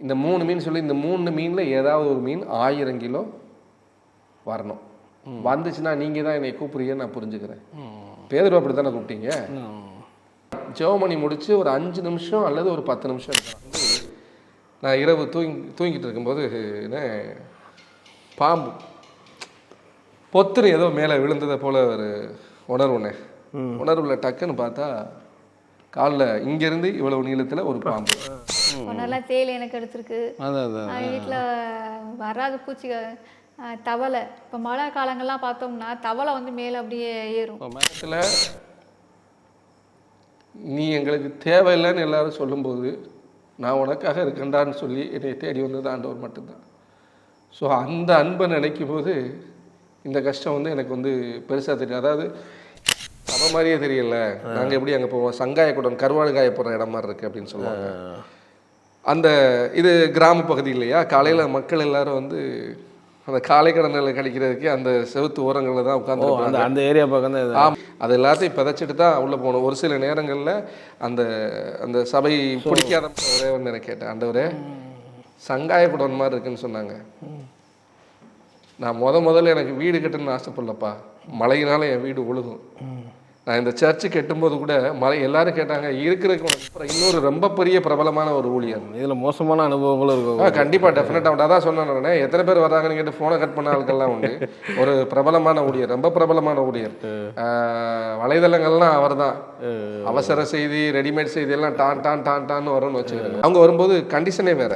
இந்த 3 மீன் சொல்லி இந்த 3 மீனில் ஏதாவது ஒரு மீன் 1000 கிலோ வரணும். வந்துச்சுன்னா நீங்கள் தான் என்னை கூப்பிடுறீங்கன்னு நான் புரிஞ்சுக்கிறேன். பேதர் அப்படி தானே கூப்பிட்டீங்க. ஜெபமணி முடிச்சு ஒரு 5 நிமிஷம் அல்லது ஒரு 10 நிமிஷம் இருக்கலாம். நான் இரவு தூங்கிட்டு இருக்கும்போது பாம்பு பொத்துன்னு ஏதோ மேலே விழுந்ததை போல் ஒரு உணர்வுல டக்குன்னு பார்த்தா காலில் இங்கேருந்து இவ்வளவு நீளத்தில் ஒரு பாம்பு. நல்லா தேல் எனக்கு எடுத்துருக்கு. வீட்டில் வராத பூச்சி தவளை. இப்போ மழை காலங்கள்லாம் பார்த்தோம்னா தவளை வந்து மேலே அப்படியே ஏறும். மரத்தில் நீ எங்களுக்கு தேவையில்லைன்னு எல்லாரும் சொல்லும்போது நான் உனக்காக இருக்கண்டான்னு சொல்லி என்னை தேடி வந்தது ஆண்டவர் மட்டும்தான். ஸோ அந்த அன்பை நினைக்கும் போது இந்த கஷ்டம் வந்து எனக்கு வந்து பெருசாக தெரியும். அதாவது சபை மாதிரியே தெரியல. நாங்கள் எப்படி அங்கே போவோம், சங்காயக்கூடம் கருவாடு காய போடுற இடம் மாதிரி இருக்குது அப்படின்னு சொல்லுவாங்க. அந்த இது கிராம பகுதி இல்லையா, காலையில் மக்கள் எல்லாரும் வந்து அந்த காலை கடனில் கிடைக்கிறதுக்கு அந்த செவுத்து ஓரங்களில் தான் உட்காந்து அந்த ஏரியா பக்கம் தான். அது எல்லாத்தையும் பிதைச்சிட்டு தான் உள்ளே போகணும். ஒரு சில நேரங்களில் அந்த அந்த சபை பிடிக்காத ஒரே வந்து எனக்கு கேட்டேன், ஆண்டவரே சங்காயக்கூடம் மாதிரி இருக்குன்னு சொன்னாங்க. நான் முதல்ல எனக்கு வீடு கட்டணும்னு ஆசைப்படலப்பா, மழையினால என் வீடு ஒழுகும். நான் இந்த சர்ச்சு கட்டும்போது கூட எல்லாரும் கேட்டாங்க இருக்கிறதுக்கு இன்னொரு ரொம்ப பெரிய பிரபலமான ஒரு ஊழியர், இதில் மோசமான அனுபவங்களும் இருக்கும். கண்டிப்பாக டெஃபினட்டாக அதான் சொன்னேன். எத்தனை பேர் வர்றாங்கன்னு கேட்டு ஃபோனை கட் பண்ண ஆட்கள்லாம் உண்டு. ஒரு பிரபலமான ஊழியர், ரொம்ப பிரபலமான ஊழியர். வலைதளங்கள்லாம் அவர் தான். அவசர செய்தி, ரெடிமேட் செய்தி எல்லாம் டான்னு வரும்னு வச்சுக்கிறேன். அவங்க வரும்போது கண்டிஷனே வேற.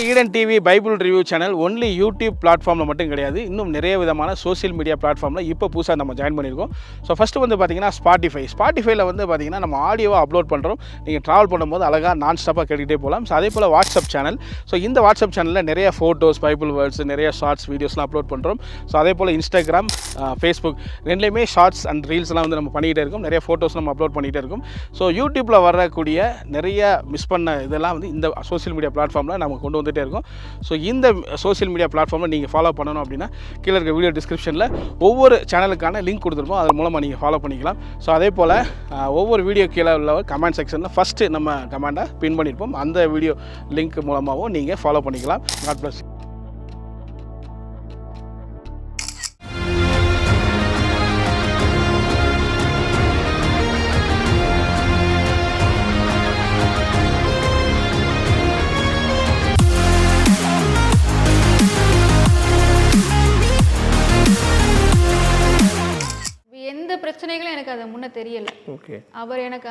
Eden TV Bible review channel only YouTube பிளாட்ஃபார்மில் மட்டும் கிடையாது, இன்னும் நிறைய விதமான சோசியல் மீடியா பிளாட்ஃபார்மில் இப்போ புதுசாக நம்ம ஜாயின் பண்ணியிருக்கோம். ஸோ ஃபஸ்ட்டு வந்து பார்த்தீங்கன்னா ஸ்பாட்டிஃபைல வந்து பார்த்தீங்கன்னா நம்ம ஆடியோவாக அப்லோட் பண்ணுறோம். நீங்கள் ட்ராவல் பண்ணும்போது அழகாக நான் ஸ்டாப்பாக கேட்டுக்கிட்டே போகலாம். ஸோ அதே போல் வாட்ஸ்அப் சேனல். ஸோ இந்த வாட்ஸ்அப் சேனலில் நிறைய ஃபோட்டோஸ், பைபிள் வேர்ட்ஸ், நிறைய ஷார்ட்ஸ் வீடியோஸ்லாம் அப்லோட் பண்ணுறோம். ஸோ அதே போல் இன்ஸ்டாகிராம், ஃபேஸ்புக் ரெண்டுலேயுமே ஷார்ட்ஸ் அண்ட் ரீல்ஸ்லாம் வந்து நம்ம பண்ணிக்கிட்டே இருக்கோம். நிறைய ஃபோட்டோஸ் நம்ம அப்லோட் பண்ணிகிட்டே இருக்கோம். ஸோ யூடியூப்பில் வரக்கூடிய நிறைய மிஸ் பண்ண இதெல்லாம் வந்து இந்த சோசியல் மீடியா பிளாட்ஃபார்மில் நம்ம கொண்டு வந்துகிட்டே இருக்கோம். ஸோ இந்த சோசியல் மீடியா பிளாட்ஃபார்மில் நீங்கள் ஃபாலோ பண்ணணும் அப்படின்னா கீழே இருக்க வீடியோ டிஸ்கிரிப்ஷனில் ஒவ்வொரு சேனலுக்கான லிங்க் கொடுத்துருப்போம். அதன் மூலமாக நீங்கள் ஃபாலோ பண்ணிக்கலாம். ஸோ அதே போல் ஒவ்வொரு வீடியோ கீழே உள்ள கமெண்ட் செக்ஷனில் ஃபஸ்ட்டு நம்ம கமெண்ட்டை பின் பண்ணியிருப்போம். அந்த வீடியோ லிங்க் மூலமாகவும் நீங்கள் ஃபாலோ பண்ணிக்கலாம். God bless. பிரச்சனைகளும் எனக்கு அது முன்ன தெரியல. அவர் எனக்கு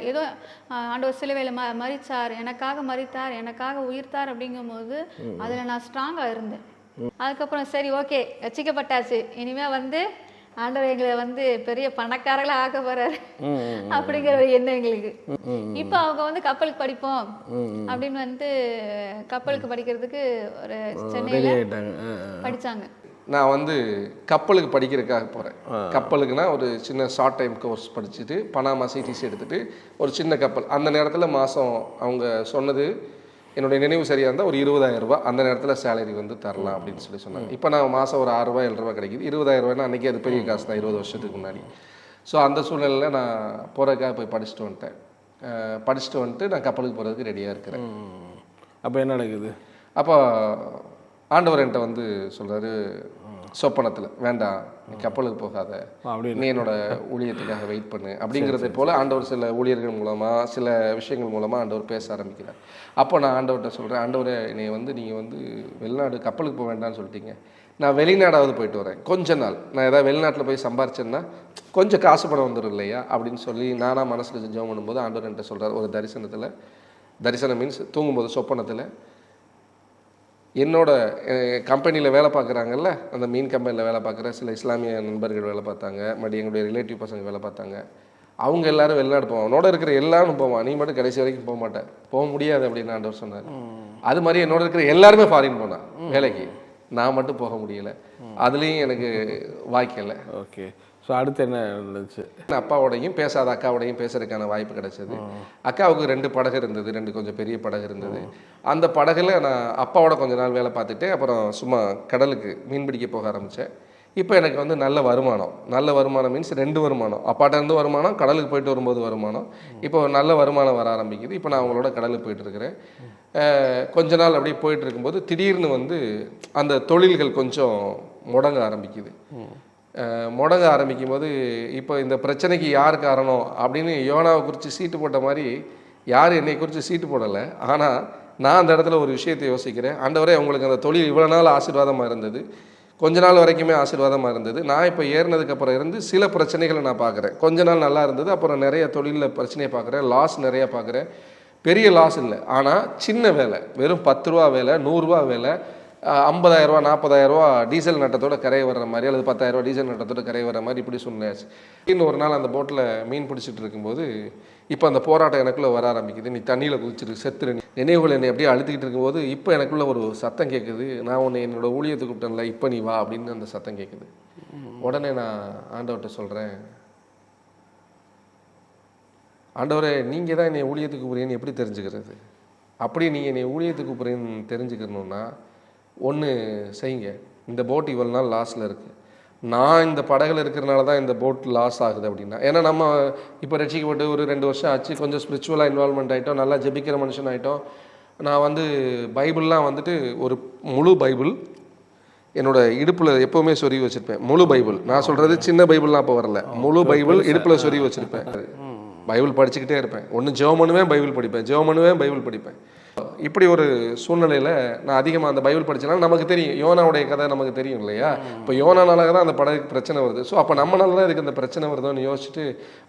ஏதோ ஆண்டவர் சிலுவையில மரித்தார், எனக்காக மரித்தார், எனக்காக உயிர்த்தார் அப்படிங்கும்போது அதுல நான் ஸ்ட்ராங்கா இருந்தேன். அதுக்கப்புறம் சரி ஓகே ரட்சிக்கப்பட்டாச்சு, இனிமே வந்து ஆண்டவர் எங்களை வந்து பெரிய பணக்காரர்களா ஆக்க போறாரு அப்படிங்கிற ஒரு எண்ணம் எங்களுக்கு. இப்ப அவங்க வந்து கப்பலுக்கு படிப்போம் அப்படின்னு வந்து கப்பலுக்கு படிக்கிறதுக்கு ஒரு சென்னையில படிச்சாங்க. நான் வந்து கப்பலுக்கு படிக்கிறதுக்காக போகிறேன். கப்பலுக்குன்னா ஒரு சின்ன ஷார்ட் டைம் கோர்ஸ் படிச்சுட்டு பனாமா சிடிசி எடுத்துகிட்டு ஒரு சின்ன கப்பல். அந்த நேரத்தில் மாதம் அவங்க சொன்னது, என்னுடைய நினைவு சரியாக இருந்தால் ஒரு 20,000 ரூபா அந்த நேரத்தில் சேலரி வந்து தரலாம் அப்படின்னு சொல்லி சொன்னாங்க. இப்போ நான் மாதம் ஒரு 6 ரூபா 7 ரூபா கிடைக்குது. 20,000 ரூபாய்னா அன்றைக்கி அது பெரிய காசு தான், 20 வருஷத்துக்கு முன்னாடி. ஸோ அந்த சூழ்நிலையில் நான் போகிறதுக்காக போய் படிச்சுட்டு வந்துட்டு நான் கப்பலுக்கு போகிறதுக்கு ரெடியாக இருக்கிறேன். அப்போ என்ன நடக்குது? அப்போ ஆண்டவர் என்கிட்ட வந்து சொல்கிறாரு, சொப்பனத்தில் வேண்டாம் நீ கப்பலுக்கு போகாத, நீ என்னோட ஊழியத்துக்காக வெயிட் பண்ணு அப்படிங்கிறத போல் ஆண்டவர் சில ஊழியர்கள் மூலமாக சில விஷயங்கள் மூலமாக ஆண்டவர் பேச ஆரம்பிக்கிறார். அப்போ நான் ஆண்டவர்கிட்ட சொல்கிறேன், ஆண்டவரே என்னை வந்து நீங்கள் வந்து வெளிநாடு கப்பலுக்கு போக வேண்டாம்னு சொல்லிட்டீங்க, நான் வெளிநாடாவது போயிட்டு வரேன் கொஞ்ச நாள், நான் ஏதாவது வெளிநாட்டில் போய் சம்பாரிச்சேன்னா கொஞ்சம் காசு பணம் வந்துடும் இல்லையா அப்படின்னு சொல்லி நானாக மனசில் ஜெபம் பண்ணும்போது ஆண்டவர் என்கிட்ட சொல்கிறார், ஒரு தரிசனம் மீன்ஸ் தூங்கும்போது சொப்பனத்தில் என்னோட கம்பெனியில் வேலை பார்க்குறாங்கல்ல, அந்த மீன் கம்பெனியில் வேலை பார்க்குற சில இஸ்லாமிய நண்பர்கள் வேலை பார்த்தாங்க, மறுபடியும் எங்களுடைய ரிலேட்டிவ் பசங்க வேலை பார்த்தாங்க. அவங்க எல்லாரும் வெளிநாடு போவான், அவனோட இருக்கிற எல்லாரும் போவான், நீ மட்டும் கடைசி வரைக்கும் போக மாட்டேன், போக முடியாது அப்படின்னு ஆண்டவர் சொன்னார். அது மாதிரி என்னோட இருக்கிற எல்லாருமே ஃபாரின் போனான் வேலைக்கு, நான் மட்டும் போக முடியலை. அதுலேயும் எனக்கு வாய்க்கலை. ஓகே. ஸோ அடுத்து என்ன இருந்துச்சு? அப்பாவோடையும் பேசாத அக்காவோடையும் பேசுறதுக்கான வாய்ப்பு கிடைச்சது. அக்காவுக்கு 2 படகு இருந்தது, 2 கொஞ்சம் பெரிய படகு இருந்தது. அந்த படகுல நான் அப்பாவோட கொஞ்ச நாள் வேலை பார்த்துட்டு அப்புறம் சும்மா கடலுக்கு மீன் பிடிக்க போக ஆரம்பித்தேன். இப்போ எனக்கு வந்து நல்ல வருமானம் மீன்ஸ் 2 வருமானம், அப்பாட்ட இருந்து வருமானம், கடலுக்கு போயிட்டு வரும்போது வருமானம். இப்போ நல்ல வருமானம் வர ஆரம்பிக்குது. இப்போ நான் அவங்களோட கடலுக்கு போயிட்டு இருக்கிறேன். கொஞ்ச நாள் அப்படியே போயிட்டு இருக்கும்போது திடீர்னு வந்து அந்த தொழில்கள் கொஞ்சம் முடங்க ஆரம்பிக்குது. முடங்க ஆரம்பிக்கும் போது இப்போ இந்த பிரச்சனைக்கு யார் காரணம் அப்படின்னு யோனாவை குறித்து சீட்டு போட்ட மாதிரி யார் என்னை குறித்து சீட்டு போடலை. ஆனால் நான் அந்த இடத்துல ஒரு விஷயத்தை யோசிக்கிறேன். ஆண்டவரே, உங்களுக்கு அந்த தொழில் இவ்வளோ நாள் ஆசீர்வாதமாக இருந்தது, கொஞ்ச நாள் வரைக்குமே ஆசீர்வாதமாக இருந்தது. நான் இப்போ ஏறினதுக்கப்புறம் இருந்து சில பிரச்சனைகளை நான் பார்க்குறேன். கொஞ்ச நாள் நல்லா இருந்தது, அப்புறம் நிறைய தொழிலில் பிரச்சனையை பார்க்குறேன், லாஸ் நிறையா பார்க்குறேன். பெரிய லாஸ் இல்லை, ஆனால் சின்ன வேலை, வெறும் 10 ரூபா வேலை, 100 ரூபா வேலை, 50,000 ரூபா 40,000 ரூபா டீசல் நட்டத்தோட கரையை வர்ற மாதிரி, அல்லது 10,000 ரூபா டீசல் நட்டத்தோட கரையை வர்ற மாதிரி இப்படி சொன்னாச்சு. இன்னும் ஒரு நாள் அந்த போட்டில் மீன் பிடிச்சிட்டு இருக்கும்போது இப்போ அந்த போராட்டம் எனக்குள்ளே வர ஆரம்பிக்குது. நீ தண்ணியில் குதிச்சிரு, செத்துரு, நினைவுகள் என்னை அப்படியே அழுத்திக்கிட்டு இருக்கும்போது இப்போ எனக்குள்ள ஒரு சத்தம் கேட்குது. நான் உன்னை என்னோட ஊழியத்துக்கு கூப்பிட்டேன்ல, இப்போ நீ வா அப்படின்னு அந்த சத்தம் கேட்குது. உடனே நான் ஆண்டவர்கிட்ட சொல்கிறேன், ஆண்டவரே, நீங்கள் தான் என்னை ஊழியத்துக்கு கூப்பிட்றீங்கன்னு எப்படி தெரிஞ்சுக்கிறது? அப்படி நீங்கள் என்னை ஊழியத்துக்கு கூப்பிட்றீங்கன்னு தெரிஞ்சுக்கணுன்னா ஒன்று செய்யுங்க. இந்த போட் இவ்வளோ நாள் லாஸில் இருக்குது, நான் இந்த படகுல இருக்கிறனால தான் இந்த போட் லாஸ் ஆகுது அப்படின்னா. ஏன்னா நம்ம இப்போ ரட்சிக்கப்பட்டு ஒரு 2 வருஷம் ஆச்சு, கொஞ்சம் ஸ்பிரிச்சுவலாக இன்வால்மெண்ட் ஆகிட்டோம், நல்லா ஜெபிக்கிற மனுஷன் ஆகிட்டோம். நான் வந்து பைபிள்லாம் வந்துட்டு ஒரு முழு பைபிள் என்னோட இடுப்பில் எப்போவுமே சொருகி வச்சுருப்பேன். முழு பைபிள், நான் சொல்கிறது சின்ன பைபிள்லாம் இப்போ வரல, முழு பைபிள் இடுப்பில் சொருகி வச்சுருப்பேன். பைபிள் படிச்சுக்கிட்டே இருப்பேன். ஒன்று ஜெபம் பண்ணுவேன், பைபிள் படிப்பேன், ஜெபம் பண்ணுவேன், பைபிள் படிப்பேன். இப்படி ஒரு சூழ்நிலையில் நான் அதிகமாக அந்த பைபிள் படிச்சனால நமக்கு தெரியும், யோனாவுடைய கதை நமக்கு தெரியும் இல்லையா? இப்போ யோனானால தான் அந்த படகுக்கு பிரச்சனை வருது. ஸோ அப்போ நம்மளால தான் இதுக்கு அந்த பிரச்சனை வருதோன்னு யோசிச்சுட்டு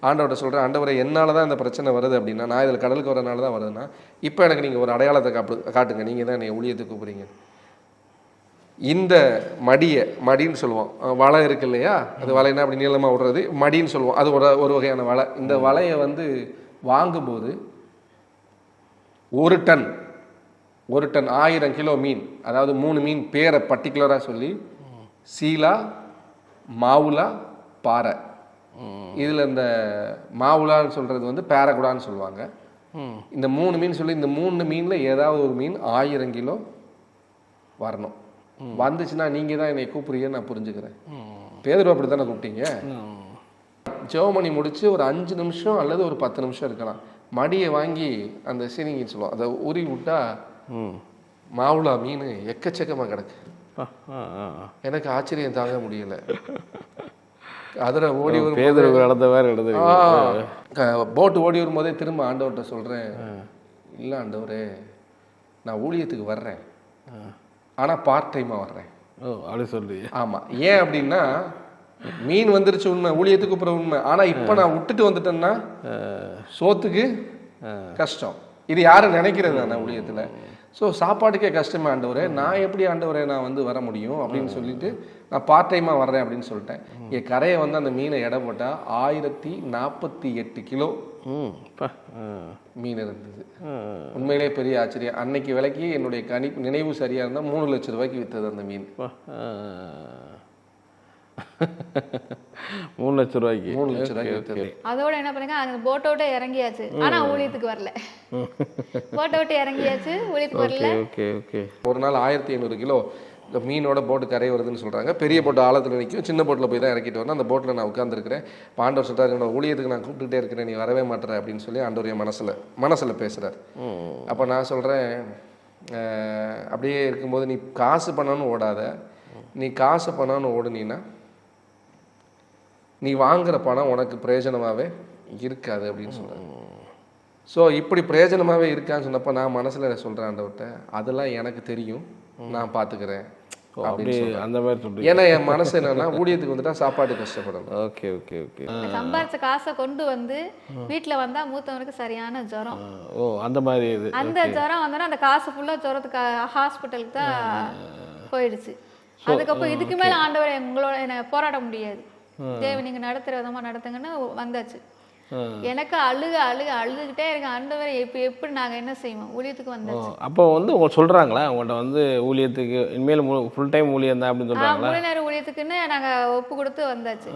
ஆண்டவர்கிட்ட சொல்கிறேன், ஆண்டவரை என்னால் தான் இந்த பிரச்சனை வருது அப்படின்னா, நான் இதில் கடலுக்கு வரனால தான் வருதுன்னா, இப்போ எனக்கு நீங்கள் ஒரு அடையாளத்தை காட்டுங்க, நீங்கள் தான் என்னை ஊழியத்துக்கு கூப்பிடுறீங்க. இந்த மடின்னு சொல்லுவோம், வலை இருக்கு இல்லையா, அது வலைன்னா அப்படி நீளமாக விடுறது மடின்னு சொல்லுவோம், அது ஒரு வகையான வலை. இந்த வலையை வந்து வாங்கும்போது 1 டன் 1000 கிலோ மீன், அதாவது 3 மீன் பேரை பர்டிகுலராக சொல்லி, சீலா, மாவுலா, பாறை. இதில் இந்த மாவுலான்னு சொல்கிறது வந்து பேரகுடான்னு சொல்லுவாங்க. இந்த 3 மீன் சொல்லி, இந்த 3 மீனில் ஏதாவது ஒரு மீன் 1000 கிலோ வரணும். வந்துச்சுன்னா நீங்கள் தான் என்னை கூப்பிடுறீங்கன்னு நான் புரிஞ்சுக்கிறேன். பேதுரு அப்படி தானே கூப்பிட்டீங்க. ஜெபமணி முடிச்சு ஒரு 5 நிமிஷம் அல்லது ஒரு 10 நிமிஷம் இருக்கலாம், மடியை வாங்கி அந்த சீனிங்கின்னு சொல்லுவோம், அதை உரி விட்டா மாவுளா மீன் எக்கச்சக்கமாக கிடக்கு. எனக்கு ஆச்சரியம் தாங்க முடியல. அதில் ஓடி வரும் போட்டு ஓடி வரும்போதே திரும்ப ஆண்டவர்கிட்ட சொல்கிறேன், இல்லை ஆண்டவரே, நான் ஊழியத்துக்கு வர்றேன், ஆனால் பார்ட் டைமாக வர்றேன். அப்படி சொல்லி. ஆமாம். ஏன் அப்படின்னா, மீன் வந்துருச்சு உண்மை, ஊழியத்துக்கு அப்புறம் உண்மை, ஆனால் இப்போ நான் விட்டுட்டு வந்துட்டேன்னா சோத்துக்கு கஷ்டம். இது யாரும் நினைக்கிறது தானே ஊழியத்தில். ஸோ சாப்பாட்டுக்கே கஷ்டமே ஆண்டவரே, நான் எப்படி ஆண்டவரே நான் வந்து வர முடியும் அப்படின்னு சொல்லிட்டு நான் பார்ட் டைமாக வர்றேன் அப்படின்னு சொல்லிட்டேன். என் கரையை வந்து அந்த மீனை எடை போட்டால் 1048 கிலோ மீன் இருந்தது. உண்மையிலே பெரிய ஆச்சரியம். அன்னைக்கு விலைக்கு என்னுடைய நினைவு சரியாக இருந்தால் 3 லட்சம் ரூபாய்க்கு விற்றது அந்த மீன். 3 லட்சம் ரூபாய்க்கு. 3 லட்சம் ரூபாய்க்கு விற்றது. அதோட என்ன பண்ணுங்க, அந்த போட்டை விட்டு இறங்கியாச்சு, ஆனா ஊழியத்துக்கு வரல. போட்டை விட்டு இறங்கியாச்சு, ஊழியத்துக்கு வரல. ஒரு நாள் 1500 கிலோ இந்த மீனோட போட்டு கரை வருதுன்னு சொல்கிறாங்க. பெரிய போட்டு ஆழத்தில் நிற்கும், சின்ன போட்டில் போய் தான் இறக்கிட்டு வரணும். அந்த போட்டில் நான் உட்காந்துருக்கிறேன். ஆண்டவர் சொல்கிறார், என்னோட ஊழியத்துக்கு நான் கூப்பிட்டுட்டே இருக்கிறேன், நீ வரவே மாட்டேற அப்படின்னு சொல்லி ஆண்டவர் என் மனசில் பேசுகிறார். அப்போ நான் சொல்கிறேன், அப்படியே இருக்கும்போது, நீ காசு பண்ணணும்னு ஓடாத, நீ காசு பண்ணணும்னு ஓடுனீன்னா நீ வாங்குகிற பணம் உனக்கு பிரயோஜனமாகவே இருக்காது அப்படின்னு சொன்னாங்க. ஸோ இப்படி பிரயோஜனமாகவே இருக்கான்னு சொன்னப்போ நான் மனசில் சொல்கிறேன் ஆண்டவர்கிட்ட, அதெல்லாம் எனக்கு தெரியும், நான் பார்த்துக்கிறேன் அப்படின்னு அந்த மாதிரி சொல்றீங்க. ஏன்னா என் மனசு என்னன்னா, ஊழியத்துக்கு வந்துட்டா சாப்பாடு கஷ்டப்படணும். Okay okay okay. சம்பாரிச்ச காசை கொண்டு வந்து வீட்டில் வந்தா மூத்தவனுக்கு சரியான ஜுரம். ஓ, அந்த மாதிரி இது. அந்த ஜுரம் வந்தோன்னா அந்த காசு ஃபுல்லாக ஜுரத்துக்கு ஹாஸ்பிட்டலுக்கு தான் போயிடுச்சு. அதுக்கப்புறம் இதுக்கு மேலே ஆண்டவரை உங்களோட என்ன போராட முடியாது, தேவை நீங்க நடத்துற விதமா நடத்துங்கன்னு வந்தாச்சு. எனக்கு அழுதுகிட்டே இருக்கேன், ஆண்டவரை எப்படி நாங்கள் என்ன செய்வோம், ஊழியத்துக்கு வந்தாச்சு. அப்போ வந்து உங்க சொல்றாங்களா உங்கள்கிட்ட வந்து ஊழியத்துக்கு இனிமேல் ஃபுல் டைம் ஊழியம் தான் அப்படின்னு சொல்றாங்களா? முழு நேரம் ஊழியத்துக்குன்னு நாங்கள் ஒப்பு கொடுத்து வந்தாச்சு.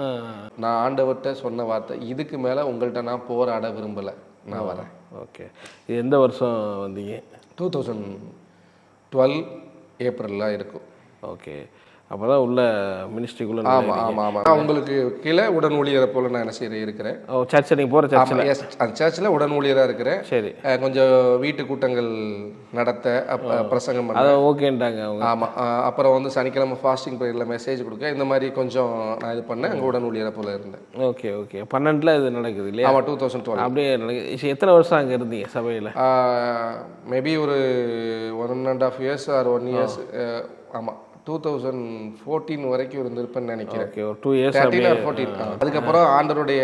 நான் ஆண்டவர்கிட்ட சொன்ன வார்த்தை, இதுக்கு மேலே உங்கள்கிட்ட நான் போராட விரும்பலை, நான் வரேன். ஓகே. இது எந்த வருஷம் வந்தீங்க? 2012 ஏப்ரல்லாம் இருக்கும். ஓகே. அப்போ தான் உள்ள மினிஸ்ட்ரிக்குள்ளே. ஆமாம் ஆமாம் ஆமாம். உங்களுக்கு கீழே உடன் ஊழியரை போல் நான் என்ன செய்கிறேன் இருக்கிறேன். ஓ சர்ச்சை, நீங்கள் போகிற சர்ச்சில்? எஸ், அந்த சர்ச்சில் உடன் ஊழியராக இருக்கிறேன். சரி. கொஞ்சம் வீட்டு கூட்டங்கள் நடத்த பிரசங்கம் பண்ண. அதை ஓகேன்ட்டாங்க அவங்க. ஆமாம். அப்புறம் வந்து சனிக்கிழமை ஃபாஸ்டிங் ப்ரேயரில் மெசேஜ் கொடுக்க, இந்த மாதிரி கொஞ்சம் நான் இது பண்ணேன். அங்கே உடன் ஊழியரை போல் இருந்தேன். Okay okay. 12 இது நடக்குது இல்லையா? ஆமாம், 2012 அப்படியே நடக்குது. எத்தனை வருஷம் அங்கே இருந்தீங்க சபையில்? மேபி ஒரு 1.5 years ஆர் 1 year. ஆமாம், 2014 வரைக்கும் இருந்திருப்பேன்னு நினைக்கிறேன். ஓகே, ஒரு 2 years 13 or 14. அதுக்கப்புறம் ஆண்டவருடைய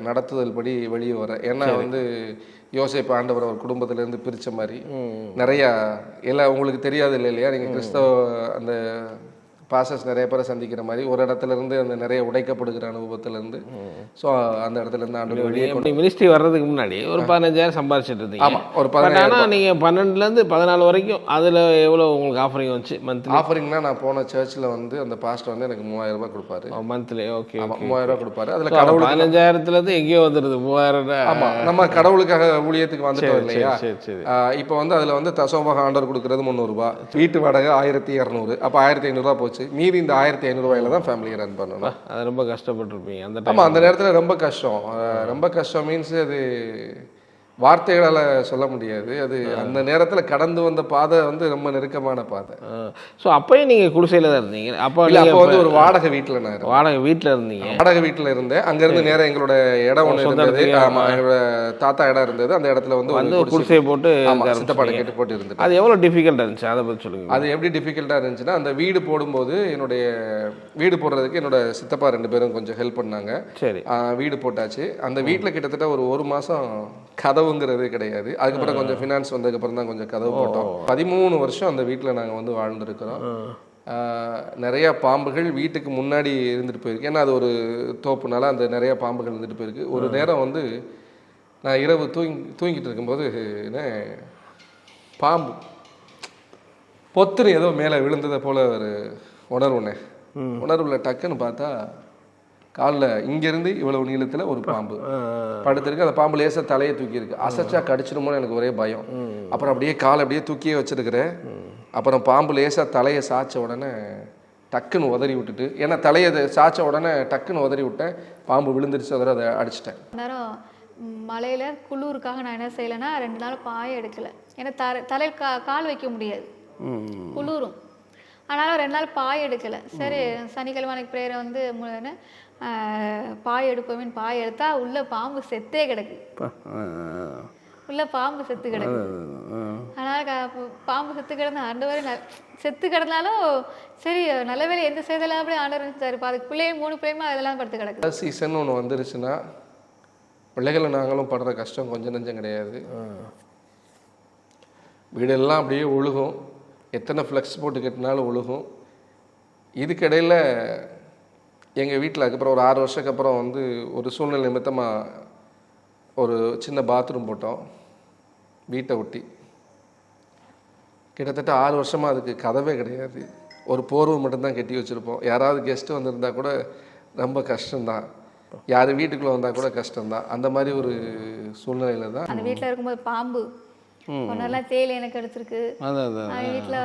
நடத்துதல் படி வெளியே வரேன். ஏன்னா வந்து யோசேப்பு ஆண்டவர் ஒரு குடும்பத்திலேருந்து பிரித்த மாதிரி நிறையா எல்லாம் உங்களுக்கு தெரியாது இல்லையா? நீங்கள் கிறிஸ்தவ அந்த பாசஸ் நிறைய பேரை சந்திக்கிற மாதிரி ஒரு இடத்துல இருந்து அந்த நிறைய உடைக்கப்படுகிற அனுபவத்திலேருந்து, ஸோ அந்த இடத்துல இருந்து ஆண்டு வெளியே மினிஸ்ட்ரி வர்றதுக்கு முன்னாடி ஒரு 15,000 சம்பாதிச்சுட்டு இருந்தீங்க. ஆமாம், ஒரு 15,000. ஆனால் நீங்கள் 12லேருந்து 14 வரைக்கும் அதில் எவ்வளோ உங்களுக்கு ஆஃபரிங் வந்துச்சு மந்த்லி? ஆஃபரிங்னா நான் போன சர்ச்சில் வந்து அந்த பாஸ்டர் வந்து எனக்கு 3000 ரூபாய் கொடுப்பாரு மந்த்லி. ஓகே, 3000 ரூபாய் கொடுப்பாரு. அதில் கடவுள் 15,000லேருந்து எங்கேயோ வந்துடுது 3000. ஆமாம், நம்ம கடவுளுக்காக ஊழியத்துக்கு வந்துட்டோம் இல்லையா? சரி சரி. இப்போ வந்து அதில் வந்து தசோபாக ஆண்டவர் கொடுக்குறது 300 ரூபாய், வீட்டு வாடகை 1200, அப்போ 1500 ரூபா போச்சு. மீதி இந்த 1500 ரூபாயில தான் ஃபேமிலியை ரன் பண்ணணும். அது ரொம்ப கஷ்டப்பட்டுருப்பீங்க அந்த டைம். ஆமாம், அந்த நேரத்தில் ரொம்ப கஷ்டம். ரொம்ப கஷ்டம் மீன்ஸ் அது வார்த்தைகளால் சொல்ல முடியாது. அது அந்த நேரத்தில் கடந்து வந்த பாதை வந்து ரொம்ப நெருக்கமான பாதை. ஸோ அப்போயும் நீங்கள் குடிசையில் தான் இருந்தீங்க? அப்போ வந்து ஒரு வாடகை வீட்டில் நான் இருந்தேன். வாடகை வீட்டில் இருந்தீங்க? வாடகை வீட்டில் இருந்தேன். அங்கேருந்து நேரம் எங்களோட இடம் ஒன்று இருந்தது. ஆமாம், எங்களோட தாத்தா இடம் இருந்தது. அந்த இடத்துல வந்து குடிசையை போட்டு சித்தப்பாடை கேட்டு போட்டு இருந்தது. அது எவ்வளோ டிஃபிகல்ட்டாக இருந்துச்சு, அதை பற்றி சொல்லுங்கள். அது எப்படி டிஃபிகல்ட்டாக இருந்துச்சுன்னா, அந்த வீடு போடும்போது என்னுடைய வீடு போடுறதுக்கு என்னோட சித்தப்பா 2 பேரும் கொஞ்சம் ஹெல்ப் பண்ணாங்க. சரி. வீடு போட்டாச்சு. அந்த வீட்டில் கிட்டத்தட்ட ஒரு 1 மாதம் கதவுங்கிறதே கிடையாது. அதுக்கப்புறம் கொஞ்சம் ஃபினான்ஸ் வந்ததுக்கப்புறம் தான் கொஞ்சம் கதவு போட்டோம். 13 வருஷம் அந்த வீட்டில் நாங்கள் வந்து வாழ்ந்துருக்கிறோம். நிறைய பாம்புகள் வீட்டுக்கு முன்னாடி இருந்துட்டு போயிருக்கு. ஏன்னா அது ஒரு தோப்புனால அந்த நிறைய பாம்புகள் இருந்துட்டு போயிருக்கு. ஒரு நேரம் வந்து நான் இரவு தூங்கிட்டு இருக்கும்போது பாம்பு பொத்துன்னு ஏதோ மேலே விழுந்ததை போல ஒரு உணர்வுல டக்குன்னு பார்த்தா காலில் இங்கேருந்து இவ்வளவு நீளத்தில் ஒரு பாம்பு படுத்திருக்கு. அந்த பாம்பு லேசாக தலையை தூக்கியிருக்கு. அசைச்சா கடிச்சிடுமோன்னு எனக்கு ஒரே பயம். அப்புறம் அப்படியே காலை அப்படியே தூக்கியே வச்சிருக்கிறேன். அப்புறம் பாம்பு லேசாக தலையை சாய்ச்ச உடனே டக்குன்னு உதறி விட்டுட்டு, ஏன்னா தலையை சாய்ச்ச உடனே டக்குன்னு உதறி விட்டேன். பாம்பு விழுந்துருச்சு. அதை அடிச்சிட்டேன். நேரம் மலையில் குளிருக்காக நான் என்ன செய்யலைன்னா 2 நாள் பாய எடுக்கலை. ஏன்னா தலையில் கால் வைக்க முடியாது, குளிரும். ஆனாலும் 2 நாள் பாய் எடுக்கலை. சரி, சனிக்கிழமை அன்னைக்கு ப்ரேயரை வந்து பாய் எடுப்போமேன்னு பாய் எடுத்தா உள்ள பாம்பு செத்தே கிடக்கு. உள்ள பாம்பு செத்து கிடக்கு. அதனால் பாம்பு செத்து கிடந்த ஆண்டவரே செத்து கிடந்தாலும் சரி நல்ல வேலை எந்த செய்தெல்லாம் அப்படியே ஆண்டவர் இருந்துச்சாரு. அதுக்கு பிள்ளையும் 3 பிள்ளையுமா அதெல்லாம் படுத்து கிடக்கு. சீசன் ஒன்று வந்துருச்சுன்னா பிள்ளைகளை நாங்களும் படுற கஷ்டம் கொஞ்சம் நஞ்சம் கிடையாது. வீடெல்லாம் அப்படியே ஒழுகும். எத்தனை ஃப்ளெக்ஸ் போட்டு கட்டினாலும் ஒழுகும். இதுக்கிடையில் எங்கள் வீட்டில் அதுக்கப்புறம் ஒரு 6 வருஷத்துக்கு அப்புறம் வந்து ஒரு சூழ்நிலை நிமித்தமாக ஒரு சின்ன பாத்ரூம் போட்டோம் வீட்டை ஒட்டி. கிட்டத்தட்ட 6 வருஷமாக அதுக்கு கதவே கிடையாது. ஒரு போர்வை மட்டும்தான் கட்டி வச்சுருப்போம். யாராவது கெஸ்ட்டு வந்திருந்தா கூட ரொம்ப கஷ்டம்தான். யார் வீட்டுக்குள்ளே வந்தால் கூட கஷ்டம்தான். அந்த மாதிரி ஒரு சூழ்நிலையில் தான் அந்த வீட்டில் இருக்கும்போது பாம்பு ஒன்றெல்லாம் தேயில் எனக்கு எடுத்துருக்கு. வீட்டில்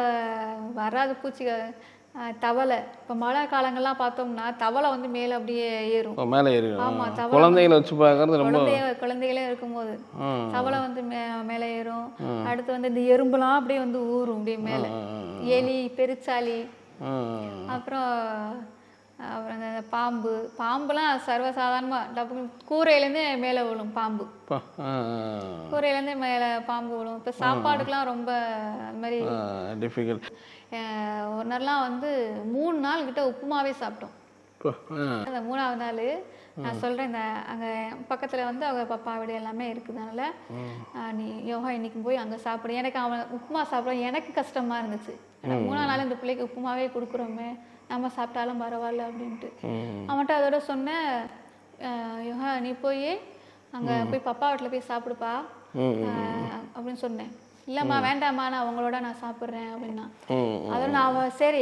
வராத பூச்சி தவளை. இப்போ மழை காலங்கள்லாம் பார்த்தோம்னா தவளை வந்து மேலே அப்படியே ஏறும். மேலே ஏறும். ஆமாம், குழந்தைகளை வச்சு பார்க்கறது ரொம்ப குழந்தைகளே இருக்கும்போது தவளை வந்து மேலே ஏறும். அடுத்து வந்து இந்த எறும்புலாம் அப்படியே வந்து ஊறும் அப்படியே மேலே. எலி, பெருச்சாளி, அப்புறம் அந்த பாம்புலாம் சர்வசாதாரணமாக டப்பு கூரையிலேருந்தே மேலே விழும் பாம்பு. கூரையிலேருந்தே மேலே பாம்பு விழும். இப்போ சாப்பாடுக்கெலாம் ரொம்ப அது மாதிரி டிஃபிகல்ட். ஒரு நாள்லாம் வந்து 3 நாள் கிட்ட உப்புமாவே சாப்பிட்டோம். அந்த 3ஆவது நாள் நான் சொல்கிறேன், இந்த அங்கே பக்கத்தில் வந்து அவங்க பப்பா வீடு எல்லாமே இருக்குதுனால நீ யோகா இன்னைக்கு போய் அங்கே சாப்பிடு. எனக்கு அவன் உப்புமா சாப்பிட எனக்கு கஷ்டமாக இருந்துச்சு. 3ஆவது நாள் இந்த பிள்ளைக்கு உப்புமாவே கொடுக்குறோமே, நம்ம சாப்பிட்டாலும் பரவாயில்ல அப்படின்ட்டு அவன்கிட்ட அதோட சொன்னேன், யோகா நீ போய் அங்கே போய் பப்பா வீட்டில் போய் சாப்பிடுப்பா அப்படின்னு சொன்னேன். இல்லைம்மா வேண்டாம்மா, நான் அவங்களோட நான் சாப்பிட்றேன் அப்படின்னா. அதோட நான் சரி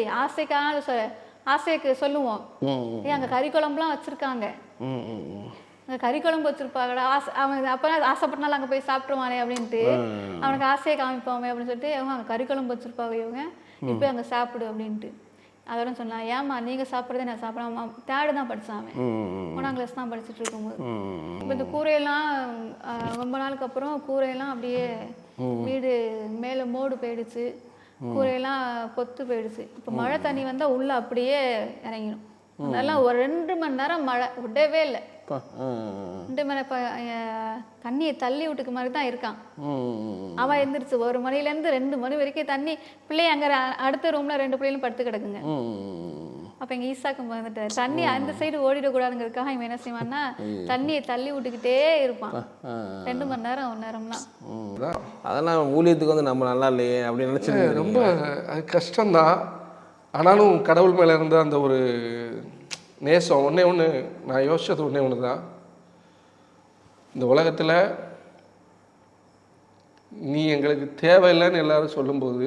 ஆசைக்கு சொல்லுவோம், அங்கே கறி குழம்புலாம் வச்சுருக்காங்க, அங்கே கறி குழம்பு வச்சுருப்பாங்கடா. அவன் அப்போ ஆசைப்பட்டனால அங்கே போய் சாப்பிட்ருவானே அப்படின்ட்டு அவனுக்கு ஆசையை காமிப்போமே அப்படின்னு சொல்லிட்டு அவங்க அங்கே கறி குழம்பு வச்சுருப்பாங்க, இவங்க இப்போ அங்கே சாப்பிடு அப்படின்ட்டு. அதோட சொன்னான், ஏம்மா நீங்கள் சாப்பிட்றதே நான் சாப்பிடாம 3rd தான் படித்தான் அவன், 1ஆம் கிளாஸ் தான் படிச்சுட்டு இருக்கும்போது. இப்போ இந்த கூரையெல்லாம் ரொம்ப நாளுக்கு அப்புறம் கூரையெல்லாம் அப்படியே வீடு மேலே மோடு போயிடுச்சு, கூரையெல்லாம் பொத்து போயிடுச்சு. இப்போ மழை தண்ணி வந்தால் உள்ளே அப்படியே இறங்கிடும். அதெல்லாம் ஒரு 2 மணி நேரம் மழை விடவே இல்லை. 2 மணி தண்ணியை தள்ளி விட்டுக்கு மாதிரி தான் இருக்கான். அவன் எழுந்திரிச்சு 1 மணிலேருந்து 2 மணி வரைக்கும் தண்ணி. பிள்ளைய அங்கே அடுத்த ரூம்ல 2 பிள்ளைகளும் படுத்து கிடக்குங்க. அப்போ எங்கள் ஈசாக்கம் வந்துட்டார், தண்ணி அந்த சைடு ஓடிடக்கூடாதுங்கிறதுக்காக இவன் என்ன செய்வான்னா தண்ணியை தள்ளி விட்டுக்கிட்டே இருப்பான் 2 மணி நேரம் 1 நேரம்லாம். அதெல்லாம் ஊழியத்துக்கு வந்து நம்ம நல்லா இல்லையே அப்படின்னு நினச்சி ரொம்ப அது கஷ்டம்தான். ஆனாலும் கடவுள் மேலே இருந்த அந்த ஒரு நேசம் ஒன்று நான் யோசிச்சது ஒன்று தான். இந்த உலகத்தில் நீ எங்களுக்கு தேவையில்லைன்னு எல்லாரும் சொல்லும்போது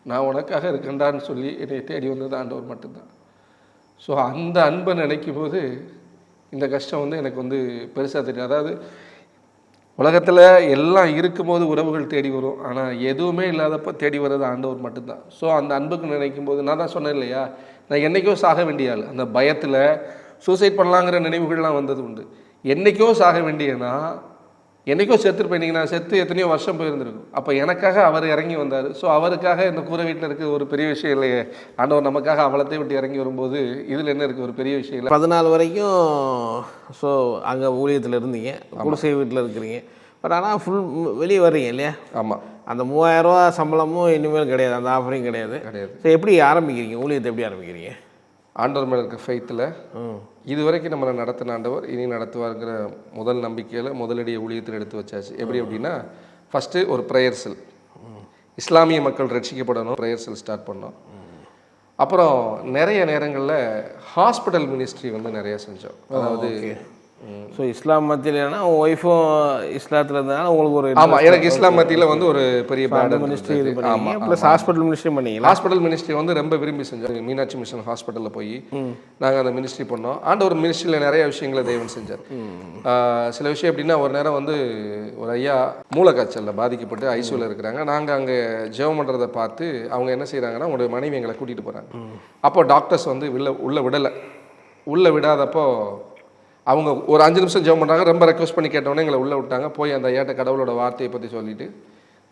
நான் உனக்காக இருக்கேன்டான்னு சொல்லி என்னை தேடி வந்தது ஆண்டவர் மட்டும்தான். ஸோ அந்த அன்பை நினைக்கும் போது இந்த கஷ்டம் வந்து எனக்கு வந்து பெருசாக தெரியும். அதாவது உலகத்தில் எல்லாம் இருக்கும்போது உறவுகள் தேடி வரும், ஆனால் எதுவுமே இல்லாதப்போ தேடி வர்றது ஆண்டவர் மட்டும்தான். ஸோ அந்த அன்புக்கு நினைக்கும் போது நான் தான் சொன்னேன் இல்லையா, நான் என்றைக்கோ சாக வேண்டிய ஆள். அந்த பயத்தில் சூசைட் பண்ணலாங்கிற நினைவுகள்லாம் வந்தது உண்டு. என்றைக்கோ சாக வேண்டியனா என்றைக்கோ செத்துருப்பேன். நீங்கள் நான் செத்து எத்தனையோ வருஷம் போயிருந்துருக்கும். அப்போ எனக்காக அவர் இறங்கி வந்தார். ஸோ அவருக்காக இந்த கூரை வீட்டில் இருக்கிற ஒரு பெரிய விஷயம் இல்லையே. ஆண்டவர் நமக்காக அவலத்தை விட்டு இறங்கி வரும்போது இதில் என்ன இருக்குது, ஒரு பெரிய விஷயம் இல்லை. 14 வரைக்கும் ஸோ அங்கே ஊழியத்தில் இருந்தீங்க, குடிசை வீட்டில் இருக்கிறீங்க. பட் ஆனால் ஃபுல் வெளியே வர்றீங்க இல்லையா? ஆமாம். அந்த 3000 ரூபா சம்பளமும் இனிமேல் கிடையாது, அந்த ஆஃபரிங் கிடையாது. ஸோ எப்படி ஆரம்பிக்கிறீங்க ஊழியத்தை, எப்படி ஆரம்பிக்கிறீங்க? ஆண்டவர் மேலே இருக்க ஃபெய்த்தில் இது வரைக்கும் நம்மளை நடத்தின ஆண்டவர் இனி நடத்துவாருங்கிற முதல் நம்பிக்கையில் முதலடியை ஊழியத்தில் எடுத்து வச்சாச்சு. எப்படி அப்படின்னா, ஃபஸ்ட்டு ஒரு ப்ரேயர் செல், இஸ்லாமிய மக்கள் ரட்சிக்கப்படணும், ப்ரேயர் செல் ஸ்டார்ட் பண்ணோம். அப்புறம் நிறைய நேரங்களில் ஹாஸ்பிட்டல் மினிஸ்ட்ரி வந்து நிறைய செஞ்சோம். அதாவது ஸோ இஸ்லாம் மத்தியிலனா உங்கள் ஒய்ஃபும் இஸ்லாத்தில் இருந்ததுனால உங்களுக்கு ஒரு ஆமாம், எனக்கு இஸ்லாம் மத்தியில் வந்து ஒரு பெரிய மினிஸ்ட்ரி இது பண்ணி ப்ளஸ் ஹாஸ்பிட்டல் மினிஸ்ட்ரி பண்ணீங்க. ஹாஸ்பிட்டல் மினிஸ்ட்ரி வந்து ரொம்ப விரும்பி செஞ்சோம். மீனாட்சி மிஷன் ஹாஸ்பிட்டலில் போய் நாங்கள் அந்த மினிஸ்ட்ரி பண்ணோம். ஆண்டவர் மினிஸ்ட்ரியில் நிறைய விஷயங்களை தேவன் செஞ்சார். சில விஷயம் எப்படின்னா, ஒரு நேரம் வந்து ஒரு ஐயா மூளைக்காய்ச்சலில் பாதிக்கப்பட்டு ஐசியூவில் இருக்கிறாங்க. நாங்கள் அங்கே ஜெபம் பண்ணுறதை பார்த்து அவங்க என்ன செய்கிறாங்கன்னா, உங்களுடைய மனைவி எங்களை கூட்டிகிட்டு போகிறாங்க. அப்போ டாக்டர்ஸ் வந்து உள்ளே விடலை. உள்ளே விடாதப்போ அவங்க ஒரு 5 நிமிஷம் ஜெபம் பண்ணுறாங்க. ரொம்ப ரெக்வஸ்ட் பண்ணி கேட்டோன்னே எங்களை உள்ளே விட்டாங்க. போய் அந்த ஐயாட்ட கடவுளோட வார்த்தையை பற்றி சொல்லிவிட்டு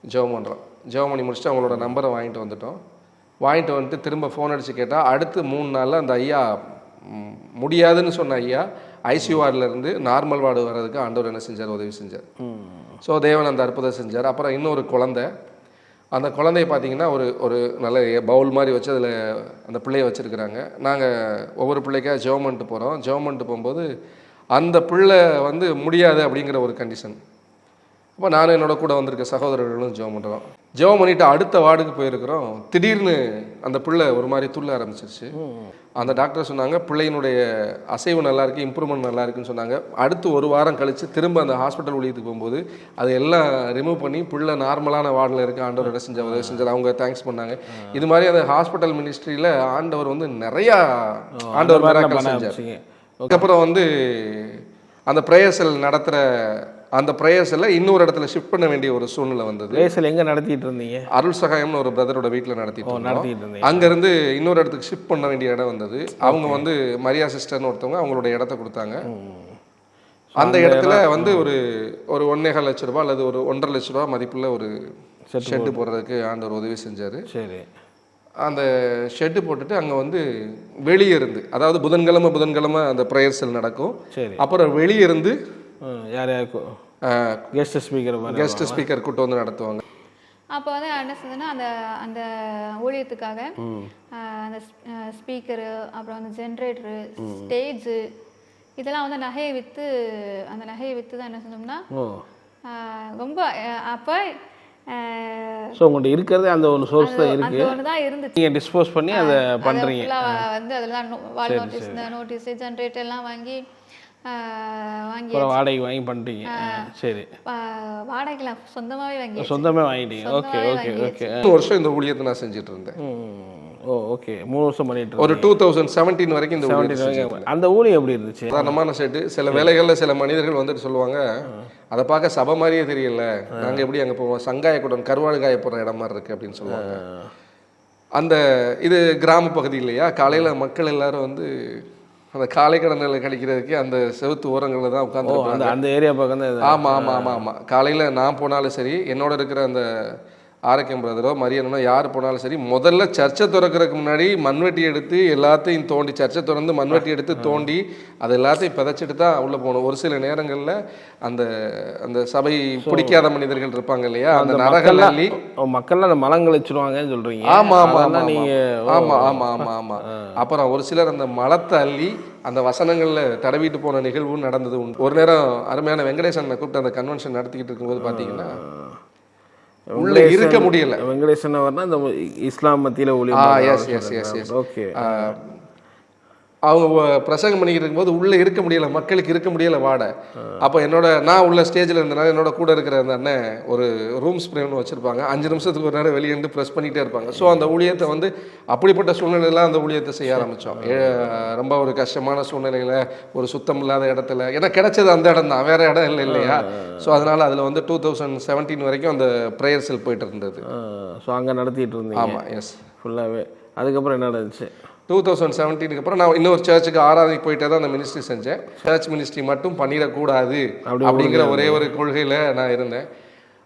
ஜெபம் பண்ணுறோம். ஜெபம் பண்ணி முடிச்சுட்டு அவங்களோட நம்பரை வாங்கிட்டு வந்துட்டோம். வாங்கிட்டு வந்துட்டு திரும்ப ஃபோன் அடித்து கேட்டால் அடுத்து 3 நாளில் அந்த ஐயா முடியாதுன்னு சொன்ன ஐயா ஐசியூஆர்லேருந்து நார்மல் வார்டு வர்றதுக்கு ஆண்டவர் என்ன செஞ்சார், உதவி செஞ்சார். ஸோ தேவன் அந்த அற்புதம் செஞ்சார். அப்புறம் இன்னொரு குழந்தை, அந்த குழந்தைய பார்த்தீங்கன்னா ஒரு நல்ல பவுல் மாதிரி வச்சு அதில் அந்த பிள்ளையை வச்சுருக்குறாங்க. நாங்கள் ஒவ்வொரு பிள்ளைக்காக ஜெபம் பண்ணிட்டு போகிறோம். ஜெபம் பண்ணிட்டு போகும்போது அந்த பிள்ளை வந்து முடியாது அப்படிங்கிற ஒரு கண்டிஷன். அப்போ நானும் என்னோட கூட வந்திருக்க சகோதரர்களும் ஜெபம் பண்ணுறோம். ஜெபம் பண்ணிவிட்டு அடுத்த வார்டுக்கு போயிருக்கிறோம். திடீர்னு அந்த பிள்ளை ஒரு மாதிரி துள்ள ஆரம்பிச்சிருச்சு. அந்த டாக்டர் சொன்னாங்க, பிள்ளையினுடைய அசைவு நல்லா இருக்குது, இம்ப்ரூவ்மெண்ட் நல்லா இருக்குன்னு சொன்னாங்க. அடுத்து 1 வாரம் கழித்து திரும்ப அந்த ஹாஸ்பிட்டல் ஊழியத்துக்கு போகும்போது அதை எல்லாம் ரிமூவ் பண்ணி பிள்ளை நார்மலான வார்டில் இருக்க ஆண்டவர் என்ன செஞ்சார், உதவி செஞ்சார். அவங்க தேங்க்ஸ் பண்ணாங்க. இது மாதிரி அந்த ஹாஸ்பிட்டல் மினிஸ்ட்ரியில் ஆண்டவர் வந்து நிறையா ஆண்டவர் மிராக்கிள் செஞ்சார். அதுக்கப்புறம் வந்து அந்த ப்ரேயர் செல் நடத்துகிற அந்த ப்ரேயர் செல்லை இன்னொரு இடத்துல ஷிஃப்ட் பண்ண வேண்டிய ஒரு சூழ்நிலை வந்தது. ப்ரேயர் செல் எங்கே நடத்திட்டு இருந்தீங்க? அருள் சகாயம்னு ஒரு பிரதரோட வீட்டில் நடத்திட்டு இருந்தீங்க. அங்கேருந்து இன்னொரு இடத்துக்கு ஷிஃப்ட் பண்ண வேண்டிய இடம் வந்தது. அவங்க வந்து மரியா சிஸ்டர்னு ஒருத்தவங்க அவங்களோட இடத்த கொடுத்தாங்க. அந்த இடத்துல வந்து ஒரு 1.25 லட்ச ரூபா அல்லது ஒரு 1.5 லட்ச ரூபா மதிப்புள்ள ஒரு ஷெட்டு போடுறதுக்கு ஆண்டவர் உதவி செஞ்சார். சரி. அந்த ஷெட்டு போட்டுட்டு அங்கே வந்து வெளியே இருந்து, அதாவது புதன்கிழமை அந்த ப்ரேயர் செல் நடக்கும். சரி. அப்புறம் வெளியே இருந்து யார் யாருக்கும் கெஸ்ட் ஸ்பீக்கர் கூட்டு வந்து நடத்துவாங்க. அப்போ வந்து என்ன செஞ்சதுன்னா, அந்த ஊழியத்துக்காக அந்த ஸ்பீக்கரு, அப்புறம் அந்த ஜென்ரேட்டரு, ஸ்டேஜு, இதெல்லாம் வந்து நகையை விற்று தான் என்ன செஞ்சோம்னா ரொம்ப அப்போ ஸோ உங்கள்கிட்ட இருக்கிறது அந்த ஒரு சோர்ஸ் தான் இருக்குது. ஒன்று தான் இருந்துச்சு. நீங்கள் டிஸ்போஸ் பண்ணி அதை பண்ணுறீங்க. வந்து அதில் தான் வால் நோட்டீஸு ஜென்ரேட்டர் எல்லாம் வாங்கி வாடகைக்கு வாங்கி பண்ணிட்டீங்க. சரி. வாடகைலாம் சொந்தமாகவே வாங்கிட்டீங்க. Okay okay okay. 3 வருஷம் இந்த ஊழியத்தை நான் செஞ்சுட்டு இருந்தேன். ஓ ஓகே. 3 வருஷம் பண்ணிட்டு ஒரு 2017 வரைக்கும் இந்த ஊழியம். அந்த ஊழியம் எப்படி இருந்துச்சு? சாதாரணமான செட்டு. சில வேலைகளில் சில மனிதர்கள் வந்துட்டு சொல்லுவாங்க, அதை பார்க்க சபை மாதிரியே தெரியல, நாங்கள் எப்படி அங்கே போவோம், சங்காய கூடம் கருவாடு காய போடுற இடம் மாதிரி இருக்குது அப்படின்னு சொல்லுவாங்க. அந்த இது கிராம பகுதி இல்லையா, காலையில் மக்கள் எல்லாரும் வந்து அந்த காலை கடனில் கழிக்கிறதுக்கு அந்த செவுத்து ஓரங்களில் தான் உட்காந்துருப்பாங்க. அந்த ஏரியா பக்கம் தான். ஆமாம் ஆமாம் ஆமாம் ஆமாம். காலையில் நான் போனாலும் சரி, என்னோட இருக்கிற அந்த ஆரோக்கியம் பிரதரோ மரியனோ யார் போனாலும் சரி, முதல்ல சர்ச்சை திறக்கிறதுக்கு முன்னாடி மண்வெட்டி எடுத்து எல்லாத்தையும் தோண்டி, சர்ச்சை திறந்து மண்வெட்டி எடுத்து தோண்டி அது எல்லாத்தையும் பிதைச்சிட்டு தான் உள்ளே போகணும். ஒரு சில நேரங்களில் அந்த அந்த சபை பிடிக்காத மனிதர்கள் இருப்பாங்க இல்லையா, அந்த நரகல் அள்ளி மக்கள்லாம் அந்த மலம் கழிச்சிருவாங்கன்னு சொல்கிறீங்க. ஆமாம் ஆமாம் ஆமாம் நீங்கள் ஆமாம் ஆமாம் ஆமாம் ஆமாம். அப்புறம் ஒரு சிலர் அந்த மலத்தை அள்ளி அந்த வசனங்களில் தடவிட்டு போன நிகழ்வும் நடந்தது உண்டு. ஒரு நேரம் அருமையான வெங்கடேசனை கூப்பிட்டு அந்த கன்வென்ஷன் நடத்திக்கிட்டு இருக்கும்போது பார்த்தீங்கன்னா உள்ள இருக்க முடியல. வெங்கடேசன் இந்த இஸ்லாம் மத்தியில் ஓகே, அவங்க பிரசங்கம் பண்ணிக்கிட்டு இருக்கும்போது உள்ளே இருக்க முடியல, மக்களுக்கு இருக்க முடியல வாட. அப்போ நான் உள்ள ஸ்டேஜில் இருந்தனால என்னோட கூட இருக்கிற அந்த அண்ணன் ஒரு ரூம் ஸ்ப்ரேன்னு வச்சுருப்பாங்க. 5 நிமிஷத்துக்கு ஒரு நேரம் வெளியே இருந்து ப்ரெஸ் பண்ணிகிட்டே இருப்பாங்க. ஸோ அந்த ஊழியத்தை வந்து அப்படிப்பட்ட சூழ்நிலையெல்லாம் அந்த ஊழியத்தை செய்ய ஆரம்பித்தோம். ரொம்ப ஒரு கஷ்டமான சூழ்நிலையில், ஒரு சுத்தம் இல்லாத இடத்துல, ஏன்னா கிடைச்சது அந்த இடம் தான், வேறு இடம் இல்லை இல்லையா. ஸோ அதனால் அதில் வந்து 2017 வரைக்கும் அந்த ப்ரேயர் செல் போயிட்டு இருந்தது. ஸோ அங்கே நடத்திட்டு இருந்தீங்க? ஆமாம், எஸ், ஃபுல்லாகவே. அதுக்கப்புறம் என்ன நடந்துச்சு? 2017 அப்புறம் நான் இன்னொரு சர்ச்சுக்கு ஆராதனைக்கு போயிட்டே தான் அந்த மினிஸ்ட்ரி செஞ்சேன். சர்ச் மினிஸ்ட்ரி மட்டும் பண்ணிடக்கூடாது அப்படிங்கிற ஒரே ஒரு கொள்கையில் நான் இருந்தேன்.